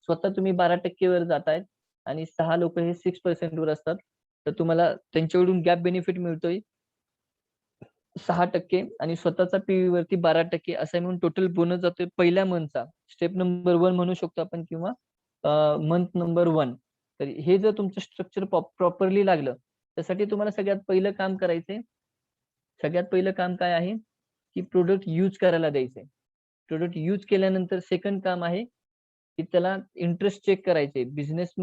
स्वतः तुम्ही 12% वर जातायत आणि 6 लोकं हे 6% वर असतात. तर तुम्हाला त्यांच्याकडून गॅप बेनिफिट मिळतोय 6% आणि स्वतःचा पीव्ही वरती 12% असा मिळून टोटल बोनस जातोय पहिल्या मंथचा. स्टेप नंबर 1 म्हणू शकतो आपण किंवा मंथ नंबर 1. तर हे जर तुमचं स्ट्रक्चर प्रॉपरली लागलं, त्यासाठी तुम्हाला सगळ्यात पहिलं काम करायचंय. सगळ्यात पहिलं काम काय आहे, की प्रॉडक्ट यूज करायला द्यायचंय. प्रॉडक्ट यूज केल्यानंतर सेकंड काम आहे, की त्याला इंटरेस्ट चेक करायचे. बिझनेस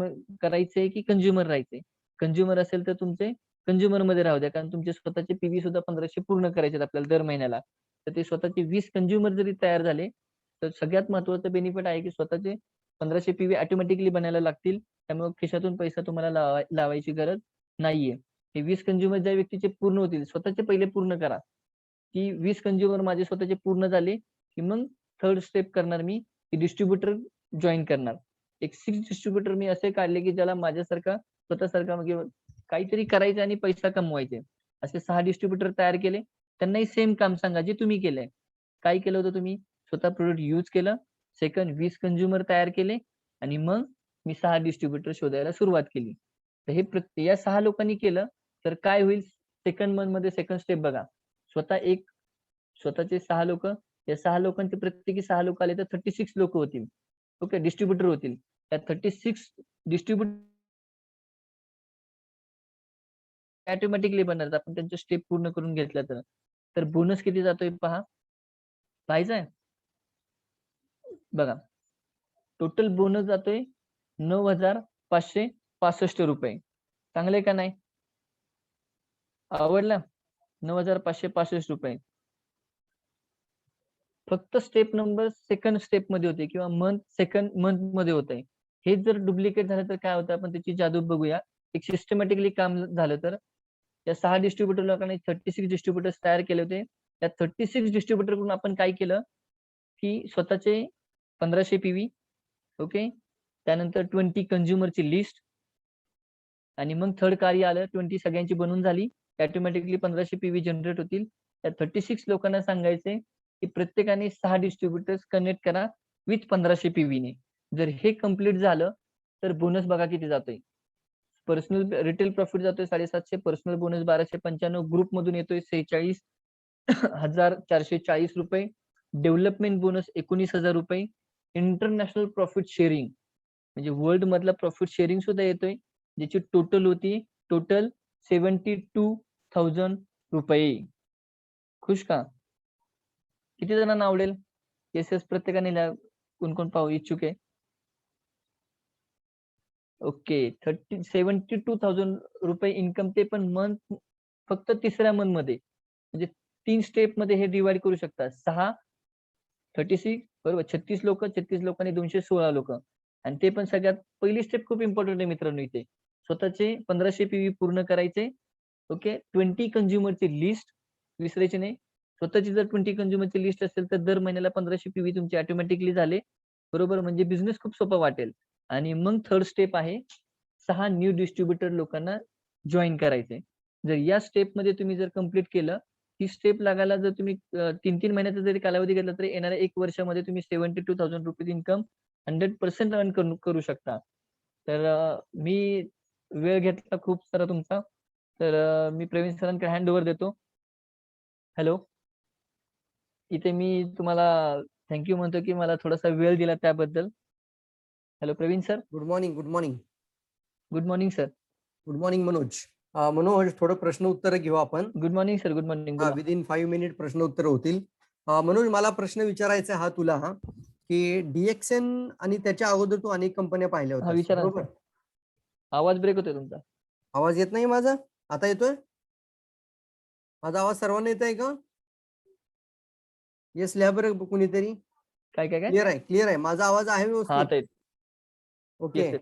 करायचंय की कंझ्युमर राहायचंय. कंझ्युमर असेल तर तुमचे कंझ्युमरमध्ये राहू द्या. कारण तुमचे स्वतःचे पीव्ही सुद्धा 1500 पूर्ण करायचे आहेत आपल्याला दर महिन्याला. तर ते स्वतःचे 20 कंझ्युमर जरी तयार झाले, तर सगळ्यात महत्त्वाचं बेनिफिट आहे, की स्वतःचे 1500 पीव्ही ऑटोमॅटिकली बनायला लागतील. त्यामुळे खिशातून पैसा तुम्हाला लावायची गरज नाहीये. हे 20 कंझ्युमर ज्या व्यक्तीचे पूर्ण होतील, स्वतःचे पहिले पूर्ण करा. की 20 कंझ्युमर माझे स्वतःचे पूर्ण झाले, की मग थर्ड स्टेप करणार मी, की डिस्ट्रिब्युटर जॉइन करणार. एक 6 डिस्ट्रिब्युटर मी असे काढले, की ज्याला माझ्यासारखा स्वतःसारखा म्हणजे काहीतरी करायचं आणि पैसा कमवायचे. असे 6 डिस्ट्रिब्युटर तयार केले. त्यांनाही सेम काम सांगा जे तुम्ही केलंय. काय केलं होतं तुम्ही? स्वतः प्रॉडक्ट यूज केलं. सेकंड 20 कंझ्युमर तयार केले आणि मग मी 6 डिस्ट्रिब्युटर शोधायला सुरुवात केली. तर हे या 6 लोकांनी केलं, तर काय होईल? सेकंड मंथमध्ये सेकंड स्टेप बघा. स्वतःचे 6 लोकं, या 6 लोकांचे प्रत्येकी 6 लोकं आले तर 36 लोकं होतील. ओके, डिस्ट्रिब्युटर होतील. त्या 36 डिस्ट्रिब्युटर ऑटोमॅटिकली बनणार आपण त्यांचे स्टेप पूर्ण करून घेतल्या तर. तर बोनस किती जातोय पहा. पाहायचंय? बघा. टोटल बोनस जातोय ₹9,565. चांगले का नाही? आवडलं? ₹9,565. फक्त स्टेप नंबर सेकंड स्टेपमध्ये होते किंवा सेकंड मंथमध्ये होतंय. हे जर डुप्लिकेट झालं तर काय होतं आपण त्याची जादू बघूया. एक सिस्टमॅटिकली काम झालं तर त्या 6 डिस्ट्रिब्युटर लोकांनी 36 डिस्ट्रिब्युटर्स तयार केले होते. त्या 36 डिस्ट्रिब्युटर कडून आपण काय केलं, की स्वतःचे 1500 पीव्ही ओके. त्यानंतर 20 कंझ्युमरची लिस्ट आणि मग थर्ड कार्य आलं 20 सगळ्यांची बनवून झाली. ऑटोमॅटिकली 1500 पीव्ही जनरेट होतील. त्या 36 लोकांना सांगायचे, की प्रत्येकाने 6 डिस्ट्रिब्युटर्स कनेक्ट करा विथ 1500 पीव्हीने. जर हे कंप्लीट झालं, तर बोनस बघा किती जातोय. पर्सनल रिटेल प्रॉफिट जातोय 750, पर्सनल बोनस 1295, ग्रुप मधून येतोय 46, 1,440 रुपये, डेव्हलपमेंट बोनस 19,000 रुपये, इंटरनॅशनल प्रॉफिट शेअरिंग म्हणजे वर्ल्ड मधला प्रॉफिट शेअरिंग सुद्धा येतोय, ज्याची टोटल 72,000 रुपये. खुश का? किती जणांना आवडेल? येस प्रत्येकाने लिहा. कोण कोण पाहू इच्छुक आहे? ओके, 72,000 रुपये इन्कम, ते पण मंथ फक्त तिसऱ्या मंथ मध्ये. म्हणजे 3 स्टेप मध्ये हे डिवाइड करू शकता. 36 बरोबर, 36 लोक, 36 लोकांनी 216 लोक. आणि ते पण सगळ्यात पहिली स्टेप खूप इम्पॉर्टंट आहे मित्रांनो. इथे स्वतःचे 1500 PV पूर्ण करायचे. ओके, 20 कंझ्युमरची लिस्ट विसरायची नाही. स्वतःची जर 20 कंझ्युमरची लिस्ट असेल तर दर महिन्याला 1500 PV तुमचे ऑटोमॅटिकली झाले. बरोबर, म्हणजे बिझनेस खूप सोपा वाटेल. आणि मग थर्ड स्टेप आहे 6 न्यू डिस्ट्रीब्युटर लोकांना जॉईन करायचे. जर या स्टेप मध्ये तुम्ही जर कंप्लीट केलं, ही स्टेप लागायला जर तुम्ही 3-3 महिन्याचा जरी कालावधी घेतला तरी येणाऱ्या 1 वर्षामध्ये तुम्ही 72,000 रुपये इन्कम 100% अर्न करू शकता. तर मी वेळ घेतला खूप सारा तुमचा. तर मी प्रवीण सरांकडे हँड ओव्हर देतो. हॅलो, इथे मी तुम्हाला थँक्यू म्हणतो की मला थोडासा वेळ दिला त्याबद्दल. Hello Praveen sir. Good morning. Good morning. Good morning sir. Good morning Manoj. Manoj, थोडं प्रश्न उत्तर घेऊ आपण. Good morning sir. Good morning. बोला. विदिन 5 मिनिट प्रश्न उत्तर होतील. मनोज, मला प्रश्न विचारायचा हा तुला की DXN आणि त्याच्या अगोदर तू अनेक कंपन्या पाहिल्या हा होत्या, विचारा बरोबर? सर. आवाज ब्रेक होतोय तुमचा. आवाज येत नाही माझा? आता येतोय? माझा आवाज सर्वांना येत आहे का? येस लिहा बरं कुणीतरी. काय काय काय क्लिअर आहे? क्लिअर आहे? माझा आवाज आहे हा व्यवस्थित? आता येत. ओके येस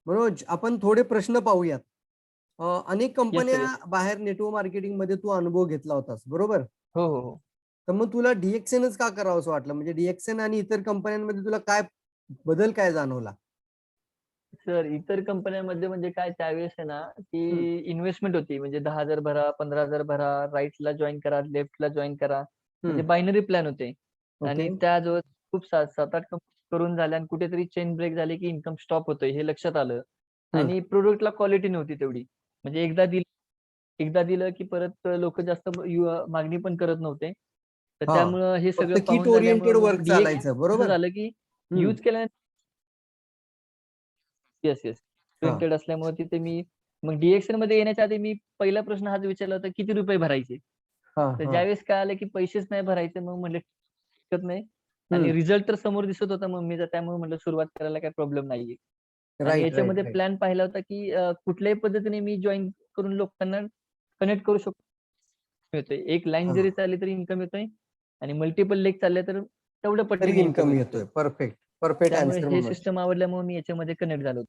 मनोज, आपण थोडे प्रश्न पाहूयात. अनेक सर. कंपन्या येस. बाहेर नेटवर्क मार्केटिंग मध्ये तू अनुभव घेतला होतास, बरोबर? हो हो हो. तर मग तुला DXNच का करावं असं वाटलं? म्हणजे DXN आणि इतर कंपन्यांमध्ये तुला काय बदल काय जाणवला? सर इतर कंपन्यांमध्ये म्हणजे काय त्यावेळेस आहे ना हम्म, की इन्व्हेस्टमेंट होती. म्हणजे 10,000 भरा, 15,000 भरा, राईटला जॉईन करा, लेफ्टला जॉईन करा. म्हणजे हम्म, बायनरी प्लॅन होते. ओके. आणि त्याजवळ खूप 7-8 करून झाल्या आणि कुठेतरी चेन ब्रेक झाली की इन्कम स्टॉप होतोय हे लक्षात आलं. हम्म, आणि प्रोडक्टला क्वालिटी नव्हती तेवढी. म्हणजे एकदा दिलं की परत लोक जास्त मागणी पण करत नव्हते. तर हा, त्यामुळं हे फक्त सगळं किट पाहून झाल्यामुळे ओरिएंटेड मग वर्क DXN चालायचं, कसं बरोबर? झालं की हम्म, यूज केल्यानंतर येस हा, प्रिंटेड असल्यामुळे तिथे मी मग DXN मध्ये येण्याच्या आधी मी पहिला प्रश्न हाच विचारला होता, किती रुपये भरायचे? हा, तर हा, ज्यावेळेस कळालं की पैसेच नाही भरायचे, मग म्हटलं हरकत नाही. आणि हम्म, रिझल्ट तर समोर दिसत होता मम्मीचा, त्यामुळे म्हटलं सुरुवात करायला काही प्रॉब्लेम नाहीये. आणि राईट राईट याच्यामध्ये राईट. प्लॅन पाहिला होता की कुठल्याही पद्धतीने मी जॉईन करून लोकांना कनेक्ट करू शकतो. एक लाईन हा, जरी चालली तरी इन्कम येतोय. आणि मल्टिपल लेग चालले तर तेवढ्या तरी पटीने इन्कम इन्कम येतोय. येतोय. परफेक्ट परफेक्ट त्यामुळे आन्सर हे मनोज. सिस्टम आवडल्यामुळे मी याच्यामध्ये कनेक्ट झालो.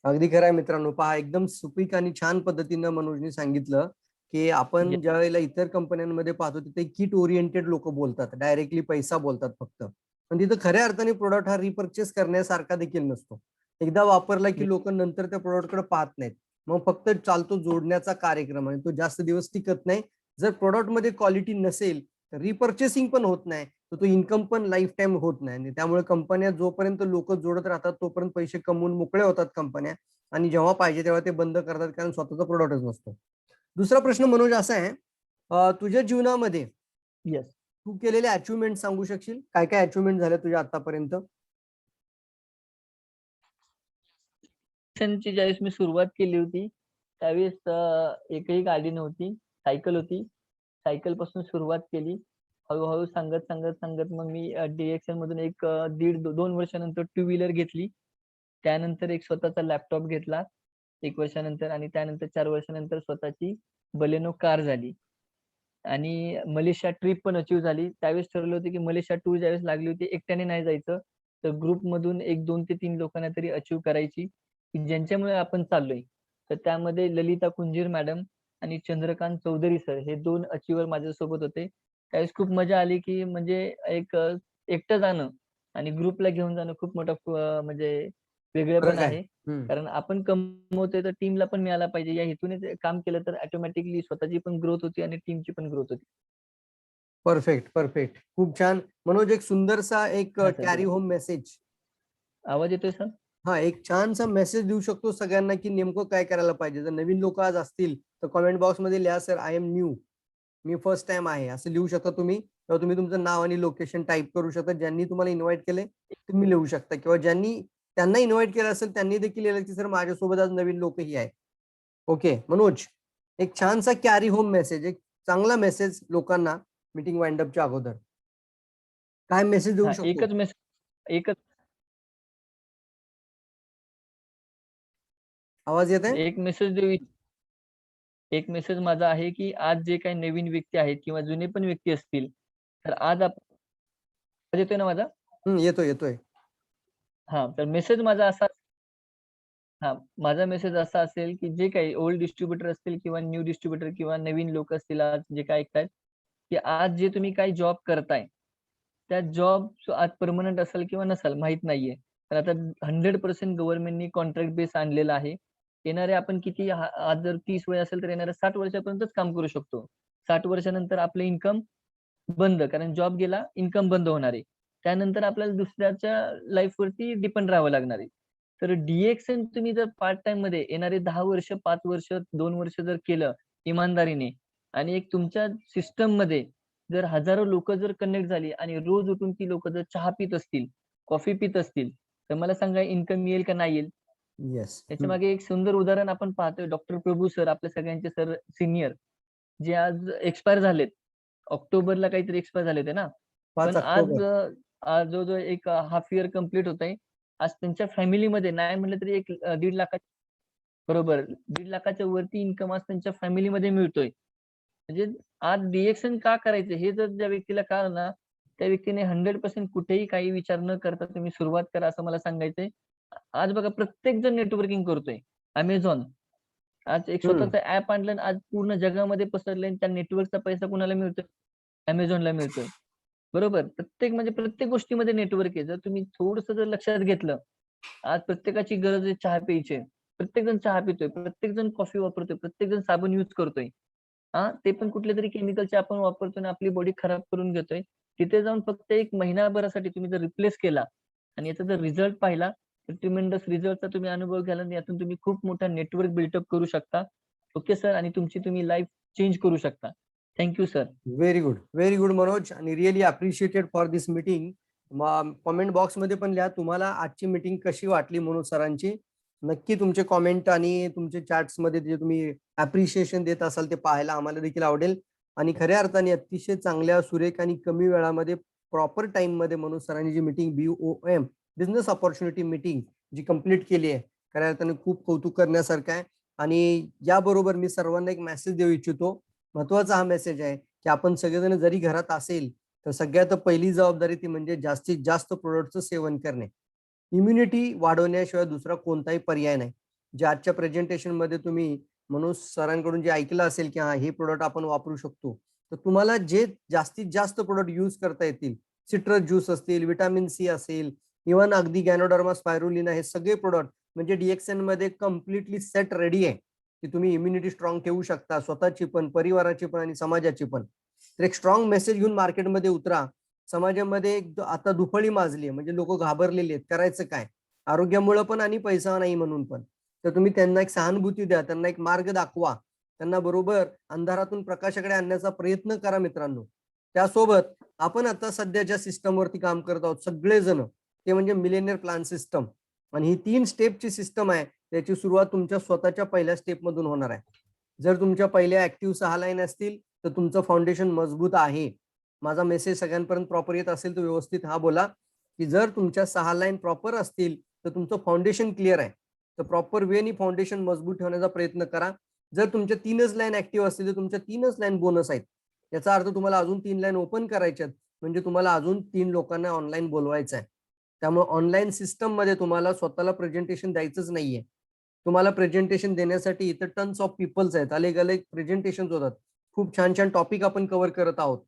अगदी खरं आहे मित्रांनो. पहा, एकदम सुपीक आणि छान पद्धतीनं मनोजने सांगितलं की आपण ज्या वेळेला इतर कंपन्यांमध्ये पाहतो तिथे किट ओरिएंटेड लोक बोलतात, डायरेक्टली पैसा बोलतात फक्त. पण तिथं खऱ्या अर्थाने प्रोडक्ट हा रिपर्चेस करण्यासारखा देखील नसतो. एकदा वापरला की लोक नंतर त्या प्रोडक्टकडे पाहत नाहीत. मग फक्त चालतो जोडण्याचा कार्यक्रम आणि तो जास्त दिवस टिकत नाही. जर प्रोडक्ट मध्ये क्वालिटी नसेल तर रिपर्चेसिंग पण होत नाही, तर तो इन्कम पण लाईफ टाईम होत नाही. आणि त्यामुळे कंपन्या जोपर्यंत लोक जोडत राहतात तोपर्यंत पैसे कमवून मोकळे होतात कंपन्या. आणि जेव्हा पाहिजे तेव्हा ते बंद करतात, कारण स्वतःचा प्रोडक्टच नसतो. दुसरा प्रश्न मनोज असा आहे, तुझ्या जीवनामध्ये येस. तू केलेले अचिव्हमेंट सांगू शकशील? काय काय अचिव्हमेंट झाल्या तुझ्या आतापर्यंत? ची ज्यावेळेस मी सुरुवात केली होती त्यावेळेस एकही गाडी नव्हती, सायकल होती. सायकल पासून सुरुवात केली. हळूहळू सांगत सांगत सांगत मग मी DXN मधून एक 1.5-2 वर्षानंतर 2 व्हीलर घेतली. त्यानंतर एक स्वतःचा लॅपटॉप घेतला 1 वर्षानंतर. आणि त्यानंतर 4 वर्षानंतर स्वतःची बलेनो कार झाली. आणि मलेशिया ट्रिप पण अचीव्ह झाली. त्यावेळेस ठरवलं होतं की मलेशिया टूर ज्यावेळेस लागली होती एकट्याने नाही जायचं, तर ग्रुप मधून 2 ते 3 लोकांना तरी अचीव्ह करायची, की ज्यांच्यामुळे आपण चाललोय. तर त्यामध्ये ललिता कुंजीर मॅडम आणि चंद्रकांत चौधरी सर हे 2 अचिव्हर माझ्यासोबत होते. त्यावेळेस खूप मजा आली, की म्हणजे एकटं जाणं आणि ग्रुपला घेऊन जाणं खूप मोठा म्हणजे वेगळं पण फरक आहे. आहे. कारण आपण कमवतोय तर टीमला पण मिळाला पाहिजे या हेतूने काम केलं तर ऑटोमॅटिकली स्वतःची पण ग्रोथ होती आणि टीमची पण ग्रोथ होती. परफेक्ट परफेक्ट, खूप छान मनोज. एक सुंदरसा एक हा सर कॅरी बोला. होम मेसेज, आवाज येतोय सर? हा एक छानसा मेसेज देऊ शकतो सगळ्यांना की नेमकं काय करायला पाहिजे. जर नवीन लोक आज असतील तर कॉमेंट बॉक्स मध्ये लिहा, सर आय एम न्यू. मी फर्स्ट टाइम आहे असं लिहू शकता तुम्ही, किंवा तुम्ही तुमचं नाव आणि लोकेशन टाईप करू शकता. ज्यांनी तुम्हाला इन्व्हाइट केले तुम्ही लिहू शकता, किंवा ज्यांनी त्यांना इन्व्हाइट केलं असेल त्यांनी देखील लिहिलं की सर माझ्यासोबत आज नवीन लोकही आहे. ओके मनोज, एक छानसा कॅरी होम मेसेज, एक चांगला मेसेज लोकांना मीटिंग वाइंड अपच्या अगोदर काय मेसेज देऊ हा शकतो? एकच आवाज येत आहे? एक मेसेज देऊ एक मेसेज माझा आहे की आज जे काही नवीन व्यक्ती आहेत किंवा जुने पण व्यक्ती असतील, तर आज आवाज येतोय ना माझा? येतोय येतोय. हा, तर मेसेज माझा असा हा माझा मेसेज असा असेल की जे काही ओल्ड डिस्ट्रीब्युटर असतील किंवा न्यू डिस्ट्रीब्युटर किंवा नवीन लोक असतील आज जे काय ऐकतायत, की आज जे तुम्ही काही जॉब करताय, त्या जॉब आज परमनंट असेल किंवा नसेल माहित नाहीये. तर आता 100% गव्हर्नमेंटनी कॉन्ट्रॅक्ट बेस आणलेला आहे. येणारे आपण किती आज जर 30 वय असेल तर येणाऱ्या 60 वर्षापर्यंतच काम करू शकतो. 60 वर्षानंतर आपलं इन्कम बंद, कारण जॉब गेला, इन्कम बंद होणार आहे. त्यानंतर आपल्याला दुसऱ्याच्या लाईफवरती डिपेंड राहावं लागणार आहे. तर डी-एक्स-एन तुम्ही जर पार्ट टाईम मध्ये येणारे 10 वर्ष, 5 वर्ष, 2 वर्ष जर केलं इमानदारीने आणि एक तुमच्या सिस्टममध्ये जर हजारो लोकं जर कनेक्ट झाली आणि रोज उठून ती लोकं जर चहा पीत असतील, कॉफी पीत असतील, तर मला सांगा इन्कम येईल का नाही येईल? येस. त्याच्यामागे एक सुंदर उदाहरण आपण पाहतोय. डॉक्टर प्रभू सर आपल्या सगळ्यांचे सर सीनियर, जे आज एक्सपायर झालेत. ऑक्टोबरला काहीतरी एक्सपायर झाले होते ना. 5 पण आज ऑक्टोबर. आज जवळ-जवळ एक हाल्फ इयर कंप्लीट होतंय. आज त्यांच्या फॅमिलीमध्ये नाही म्हटलं तरी एक 1.5 लाख बरोबर. 1.5 लाखाच्या वरती इन्कम आज त्यांच्या फॅमिलीमध्ये मिळतोय. म्हणजे आज डी-एक्स-एन का करायचं हे जर ज्या व्यक्तीला कळालं ना, त्या व्यक्तीने 100% कुठेही काही विचार न करता तुम्ही सुरुवात करा असं मला सांगायचंय. आज बघा प्रत्येक जण नेटवर्किंग करतोय. Amazon आज एक हम्म. स्वतःचं ॲप आणलं आणि आज पूर्ण जगामध्ये पसरलंय आणि त्या नेटवर्कचा पैसा कुणाला मिळतोय? Amazonला मिळतोय. बरोबर. म्हणजे प्रत्येक गोष्टीमध्ये नेटवर्क आहे. जर तुम्ही थोडंसं जर लक्षात घेतलं, आज प्रत्येकाची गरज आहे चहा प्यायची. प्रत्येकजण चहा पितोय, प्रत्येकजण कॉफी वापरतोय, प्रत्येकजण साबण यूज करतोय. हां, ते पण कुठल्यातरी केमिकलचे आपण वापरतोय आणि आपली बॉडी खराब करून घेतोय. तिथे जाऊन फक्त 1 महिनाभरासाठी तुम्ही जर रिप्लेस केला आणि याचा जर रिझल्ट पाहिला, तर ट्रिमेंडस रिझल्टचा तुम्ही अनुभव घ्याल आणि यातून तुम्ही खूप मोठा नेटवर्क बिल्टअप करू शकता. ओके सर, आणि तुमची तुम्ही लाईफ चेंज करू शकता. Thank you sir. Very good Manoj, आणि really appreciated for this meeting. Comment बॉक्समध्ये पण लिहा तुम्हाला आजची मीटिंग कशी वाटली मनोज सरांची. नक्की तुमचे कॉमेंट आणि तुमचे चॅट्समध्ये जे तुम्ही अप्रिशिएशन देत असाल ते पाहायला आम्हाला देखील आवडेल. आणि खऱ्या अर्थाने अतिशय चांगल्या, सुरेख आणि कमी वेळामध्ये प्रॉपर टाइममध्ये मनोज सरांनी जी meeting BOM business opportunity meeting जी कंप्लीट केली आहे, खऱ्या अर्थाने खूप कौतुक करण्यासारखं आहे. आणि याबरोबर मी सर्वांना एक मेसेज देऊ इच्छितो. महत्वाचा हा मेसेज आहे की आपण सगळेजण जरी घरात असेल तर सगळ्यात पहिली जबाबदारी ती म्हणजे जास्तीत जास्त प्रोडक्टचं सेवन करणे. इम्युनिटी वाढवण्याशिवाय दुसरा कोणताही पर्याय नाही. जे आजच्या प्रेझेंटेशन मध्ये तुम्ही मनोज सरांकडून जे ऐकलं असेल की हा हे प्रोडक्ट आपण वापरू शकतो, तर तुम्हाला जे जास्तीत जास्त प्रोडक्ट यूज करता येतील, सिट्रस ज्यूस असतील, व्हिटॅमिन सी असेल, इव्हन अगदी गॅनोडर्मा स्पायरुलिना, हे सगळे प्रोडक्ट म्हणजे डी-एक्स-एन मध्ये कम्प्लिटली सेट रेडी आहे की तुम्ही इम्युनिटी स्ट्रॉंग ठेवू शकता, स्वतःची पण, परिवाराची पण आणि समाजाची पण. तर एक स्ट्रॉंग मेसेज घेऊन मार्केटमध्ये उतरा. समाजामध्ये आता दुफळी माजली आहे, म्हणजे लोक घाबरलेले आहेत, करायचं काय आरोग्यामुळे पण आणि पैसा नाही म्हणून पण. तर तुम्ही त्यांना एक सहानुभूती द्या, त्यांना एक मार्ग दाखवा, त्यांना बरोबर अंधारातून प्रकाशाकडे आणण्याचा प्रयत्न करा मित्रांनो. त्यासोबत आपण आता सध्याच्या सिस्टमवरती काम करत आहोत सगळेजण, ते म्हणजे मिलेनियर प्लॅन सिस्टम. आणि ही 3 स्टेपची सिस्टम आहे. त्याची सुरुवात तुमच्या स्वतःच्या पहिल्या स्टेपमधून होणार आहे. जर तुमच्या पहिल्या ऍक्टिव्ह 6 लाईन असतील तर तुमचं फाउंडेशन मजबूत आहे. माझा मेसेज सगळ्यांपर्यंत प्रॉपर येत असेल तर व्यवस्थित हा बोला की जर तुमच्या 6 लाईन प्रॉपर असतील तर तुमचं फाउंडेशन क्लिअर आहे. तर प्रॉपर वेनी फाउंडेशन मजबूत ठेवण्याचा प्रयत्न करा. जर तुमच्या 3च लाईन ऍक्टिव्ह असतील तर तुमच्या 3च लाईन बोनस आहेत. याचा अर्थ तुम्हाला अजून 3 लाईन ओपन करायच्यात, म्हणजे तुम्हाला अजून 3 लोकांना ऑनलाईन बोलवायचं आहे. त्यामुळे ऑनलाईन सिस्टम मध्ये तुम्हाला स्वतःला प्रेझेंटेशन द्यायचंच नाहीये. तुम्हाला प्रेझेंटेशन देण्यासाठी इथं टन्स ऑफ पीपल्स आहेत, अलग अलग प्रेझेंटेशन होतात. खूप छान छान टॉपिक आपण कव्हर करत आहोत.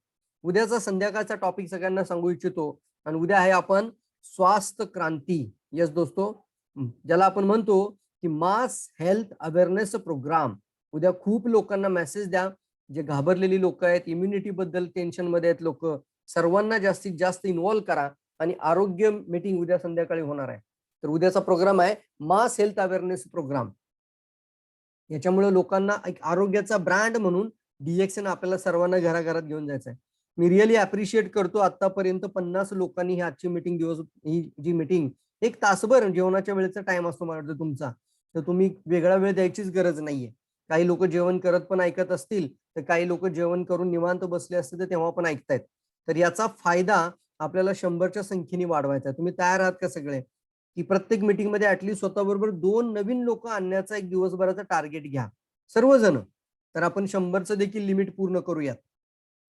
उद्याचा संध्याकाळचा टॉपिक सगळ्यांना सांगू इच्छितो, आणि उद्या आहे आपण स्वास्थ्य क्रांती. यस दोस्तो, ज्याला आपण म्हणतो की मास हेल्थ अवेअरनेस प्रोग्राम. उद्या खूप लोकांना मेसेज द्या, जे घाबरलेली लोक आहेत, इम्युनिटी बद्दल टेन्शन मध्ये आहेत लोक, सर्वांना जास्तीत जास्त इन्व्हॉल्व करा. आणि आरोग्य मीटिंग उद्या संध्याकाळी होणार आहे. तर उद्याचा प्रोग्राम आहे मास हेल्थ अवेअरनेस प्रोग्राम. याच्यामुळे लोकांना एक आरोग्याचा ब्रँड म्हणून DXN आपल्याला सर्वांना घराघरात घेऊन जायचं आहे. मी रिअली अप्रिशिएट करतो आतापर्यंत 50 लोकांनी ही आजची मीटिंग ही जी मीटिंग 1 तासभर जेवणाच्या वेळेचा टाइम असतो मला वाटतं तुमचा. तर तुम्ही वेगळा वेळ द्यायचीच गरज नाहीये. काही लोक जेवण करत पण ऐकत असतील, तर काही लोक जेवण करून निवांत बसले असतील तर तेव्हा पण ऐकतायत. तर याचा फायदा आपल्याला 100च्या संख्येने वाढवायचा आहे. तुम्ही तयार आहात का सगळे? की प्रत्येक मीटिंगमध्ये ॲटलीस्ट स्वतःबरोबर 2 नवीन लोक आणण्याचा एक दिवसभराचा टार्गेट घ्या. सर्वजण. तर आपण 100चं देखील लिमिट पूर्ण करूयात.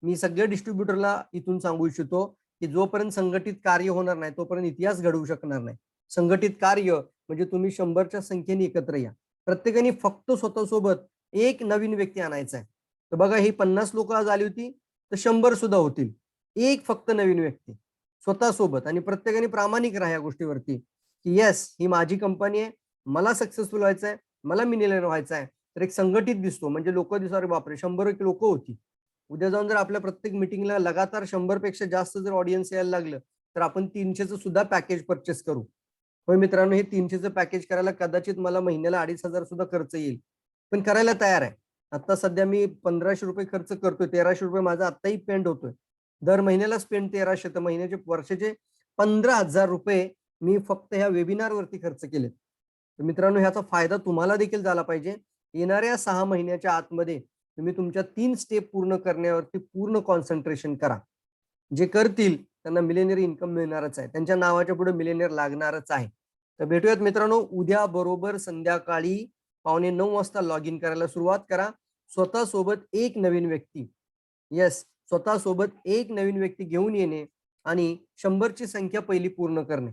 मी सगळ्या डिस्ट्रीब्युटरला इथून सांगू इच्छितो, की जोपर्यंत संघटित कार्य होणार नाही, तोपर्यंत इतिहास घडवू शकणार नाही. संघटित कार्य म्हणजे तुम्ही 100च्या संख्येने एकत्र या. प्रत्येकाने फक्त स्वतःसोबत एक नवीन व्यक्ती आणायचा आहे. तर बघा ही 50 लोक आज आली होती, तर 100 सुद्धा होतील. एक फक्त नवीन व्यक्ती स्वतःसोबत आणि प्रत्येकाने प्रामाणिक राहा या गोष्टीवरती, की येस ही माझी कंपनी आहे, मला सक्सेसफुल व्हायचं आहे, मला मिलियनेअर व्हायचं आहे. तर एक संघटित दिसतो म्हणजे लोक दिसतात, अरे बापरे 100 लोक होती. उद्या जाऊन जर आपल्या प्रत्येक मीटिंगला लगातार 100 पेक्षा जास्त जर ऑडियन्स यायला लागलं, तर आपण 300चं सुद्धा पॅकेज परचेस करू. होय मित्रांनो, हे 300चं पॅकेज करायला कदाचित मला महिन्याला 2,500 सुद्धा खर्च येईल, पण करायला तयार आहे. आता सध्या मी 1,500 रुपये खर्च करतोय, 1,300 रुपये माझा आत्ताही पेंड होतोय. दर महिन्याला स्पेंड 1,300, तर महिन्याचे वर्षाचे 15,000 रुपये मी फक्त ह्या वेबिनारवरती खर्च केलेत. तर मित्रांनो, ह्याचा फायदा तुम्हाला देखील झाला पाहिजे. येणाऱ्या 6 महिन्याच्या आतमध्ये तुम्ही तुमच्या 3 स्टेप पूर्ण करण्यावरती पूर्ण कॉन्सन्ट्रेशन करा. जे करतील त्यांना मिलेनियर इन्कम मिळणारच आहे. त्यांच्या नावाच्या पुढे मिलेनियर लागणारच आहे. तर भेटूयात मित्रांनो उद्या बरोबर संध्याकाळी 8:45 वाजता लॉग इन करायला सुरुवात करा. स्वतःसोबत एक नवीन व्यक्ती, येस, स्वतःसोबत एक नवीन व्यक्ती घेऊन येणे आणि 100ची संख्या पहिली पूर्ण करणे.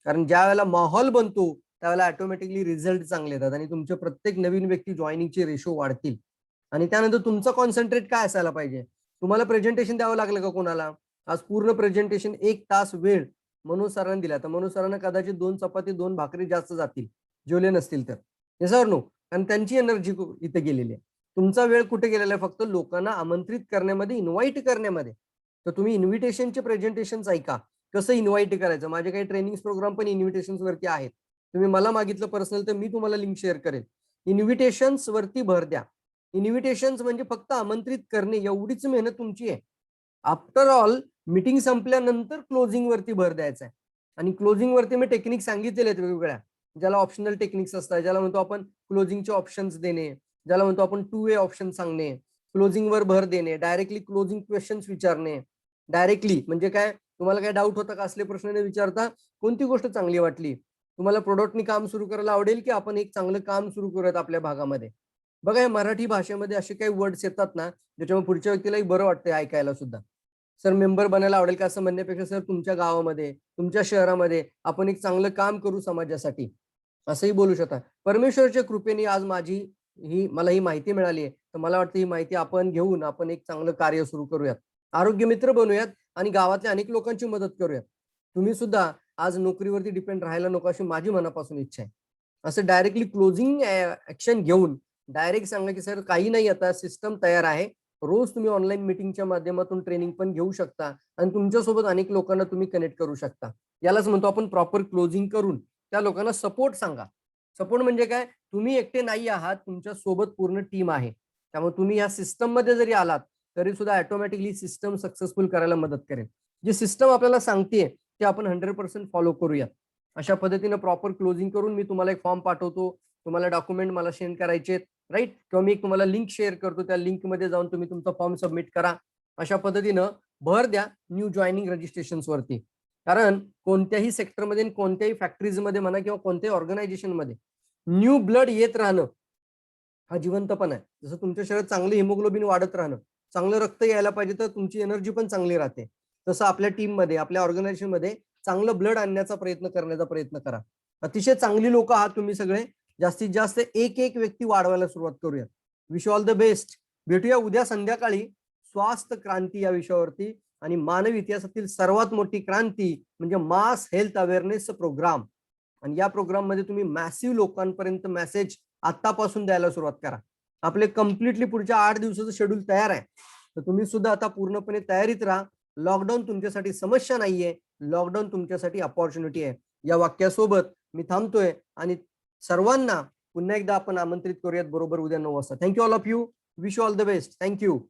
कारण ज्या वेळेला माहोल बनतो त्यावेळेला ऑटोमॅटिकली रिझल्ट चांगले येतात आणि तुमचे प्रत्येक नवीन व्यक्ती जॉईनिंगचे रेशो वाढतील. आणि त्यानंतर तुमचं कॉन्सन्ट्रेट काय असायला पाहिजे? तुम्हाला प्रेझेंटेशन द्यावं लागलं का कोणाला? आज पूर्ण प्रेझेंटेशन 1 तास वेळ मनोज सरांनी दिला, तर मनोज सरांना कदाचित 2 चपाती 2 भाकरी जास्त जातील, जेवले नसतील तर. Yes or no? कारण त्यांची एनर्जी इथे गेलेली आहे. तुमचा वेळ कुठे गेलेला आहे? फक्त लोकांना आमंत्रित करण्यामध्ये, इन्व्हाइट करण्यामध्ये. तर तुम्ही इन्व्हिटेशनचे प्रेझेंटेशन्स ऐका. कसं इन्व्हाइट करायचं? माझे काही ट्रेनिंग प्रोग्राम पण इन्व्हिटेशन्स वरती आहेत. तुम्ही मला मागितलं पर्सनल तर मी तुम्हाला लिंक शेअर करेन. इन्व्हिटेशन्स वरती भर द्या. इन्व्हिटेशन्स म्हणजे फक्त आमंत्रित करणे एवढीच मेहनत तुमची आहे. आफ्टर ऑल मीटिंग संपल्यानंतर क्लोजिंग वरती भर द्यायचा आहे. आणि क्लोजिंग वरती मी टेक्निक सांगितलेले आहेत वेगवेगळ्या, ज्याला ऑप्शनल टेक्निक्स असतात, ज्याला म्हणतो आपण क्लोजिंगचे ऑप्शन्स देणे, ज्याला म्हणतो आपण 2 वे ऑप्शन सांगणे, क्लोजिंग वर भर देणे, डायरेक्टली क्लोजिंग क्वेश्चन्स विचारणे. डायरेक्टली म्हणजे काय, तुम्हाला काय डाऊट होता का असले प्रश्न न विचारता कोणती गोष्ट चांगली वाटली, तुम्हाला प्रोडक्टनी काम सुरू करायला आवडेल की आपण एक चांगलं काम सुरू करूयात आपल्या भागामध्ये. बघा या मराठी भाषेमध्ये असे काही वर्ड्स येतात ना ज्याच्यामुळे पुढच्या व्यक्तीलाही बरं वाटतं ऐकायला सुद्धा. सर मेंबर बनायला आवडेल का असं म्हणण्यापेक्षा सर तुमच्या गावामध्ये तुमच्या शहरामध्ये आपण एक चांगलं काम करू समाजासाठी असंही बोलू शकता. परमेश्वराच्या कृपेने आज मला ही माहिती मिळाली आहे, तर मला वाटतं ही माहिती आपण घेऊन आपण एक चांगलं कार्य सुरू करूयात, आरोग्य मित्र बनूयात आणि गावातल्या अनेक लोकांची मदत करूयात. तुम्ही सुद्धा आज नोकरीवरती डिपेंड राहायला नको अशी माझी मनापासून इच्छा आहे. असं डायरेक्टली क्लोजिंग ऍक्शन घेऊन डायरेक्ट सांगा की सर काही नाही, आता सिस्टम तयार आहे, रोज तुम्ही ऑनलाईन मीटिंगच्या माध्यमातून ट्रेनिंग पण घेऊ शकता आणि तुमच्यासोबत अनेक लोकांना तुम्ही कनेक्ट करू शकता. यालाच म्हणतो आपण प्रॉपर क्लोजिंग करून त्या लोकांना सपोर्ट सांगा. सपोर्ट म्हणजे काय, तुम्ही एकटे नाही आहात, तुमच्या सोबत पूर्ण टीम आहे. त्यामुळे तुम्ही या सिस्टम मध्ये जरी आलात तरी सुद्धा ऑटोमॅटिकली सिस्टम सक्सेसफुल करायला मदत करेल. जी सिस्टम आपल्याला सांगते ते आपण 100% फॉलो करूया. अशा पद्धतीने प्रॉपर क्लोजिंग करून मी तुम्हाला एक फॉर्म पाठवतो, तुम्हाला डॉक्युमेंट मला सेंड करायचे, राईट, किंवा मी तुम्हाला लिंक शेअर करतो, त्या लिंक मध्ये जाऊन तुम्ही तुमचा फॉर्म सबमिट करा. अशा पद्धतीनं भर द्या न्यू जॉईनिंग रजिस्ट्रेशन्स वरती. कारण कोणत्याही सेक्टरमध्ये कोणत्याही फॅक्टरीजमध्ये म्हणा किंवा कोणत्याही ऑर्गनायझेशन मध्ये न्यू ब्लड येत राहणं हा जिवंतपणा आहे. जसं तुमच्या शरीरात चांगलं हिमोग्लोबिन वाढत राहणं, चांगलं रक्त यायला पाहिजे तर तुमची एनर्जी पण चांगली राहते. तसं आपल्या टीम मध्ये आपल्या ऑर्गनायझेशन मध्ये चांगलं ब्लड आणण्याचा करण्याचा प्रयत्न करा. अतिशय चांगली लोक आहात तुम्ही सगळे. जास्तीत जास्त एक एक व्यक्ती वाढवायला सुरुवात करूया. Wish all the best. भेटूया उद्या संध्याकाळी स्वास्थ्य क्रांती या विषयावरती आणि मानवी इतिहासातील सर्वात मोठी क्रांती म्हणजे मास हेल्थ अवेअरनेस प्रोग्राम. आणि या प्रोग्राम मध्ये तुम्ही मॅसिव्ह लोकांपर्यंत मेसेज आतापासून द्यायला सुरुवात करा. आपले कम्प्लिटली पुढच्या 8 दिवसाचं शेड्यूल तयार आहे, तर तुम्ही सुद्धा आता पूर्णपणे तयारीत राहा. लॉकडाऊन तुमच्यासाठी समस्या नाहीये, लॉकडाऊन तुमच्यासाठी अपॉर्च्युनिटी आहे. या वाक्यासोबत मी थांबतोय आणि सर्वांना पुन्हा एकदा आपण आमंत्रित करूयात बरोबर उद्या 9 वाजता. Thank you all of you. Wish all the best. Thank you.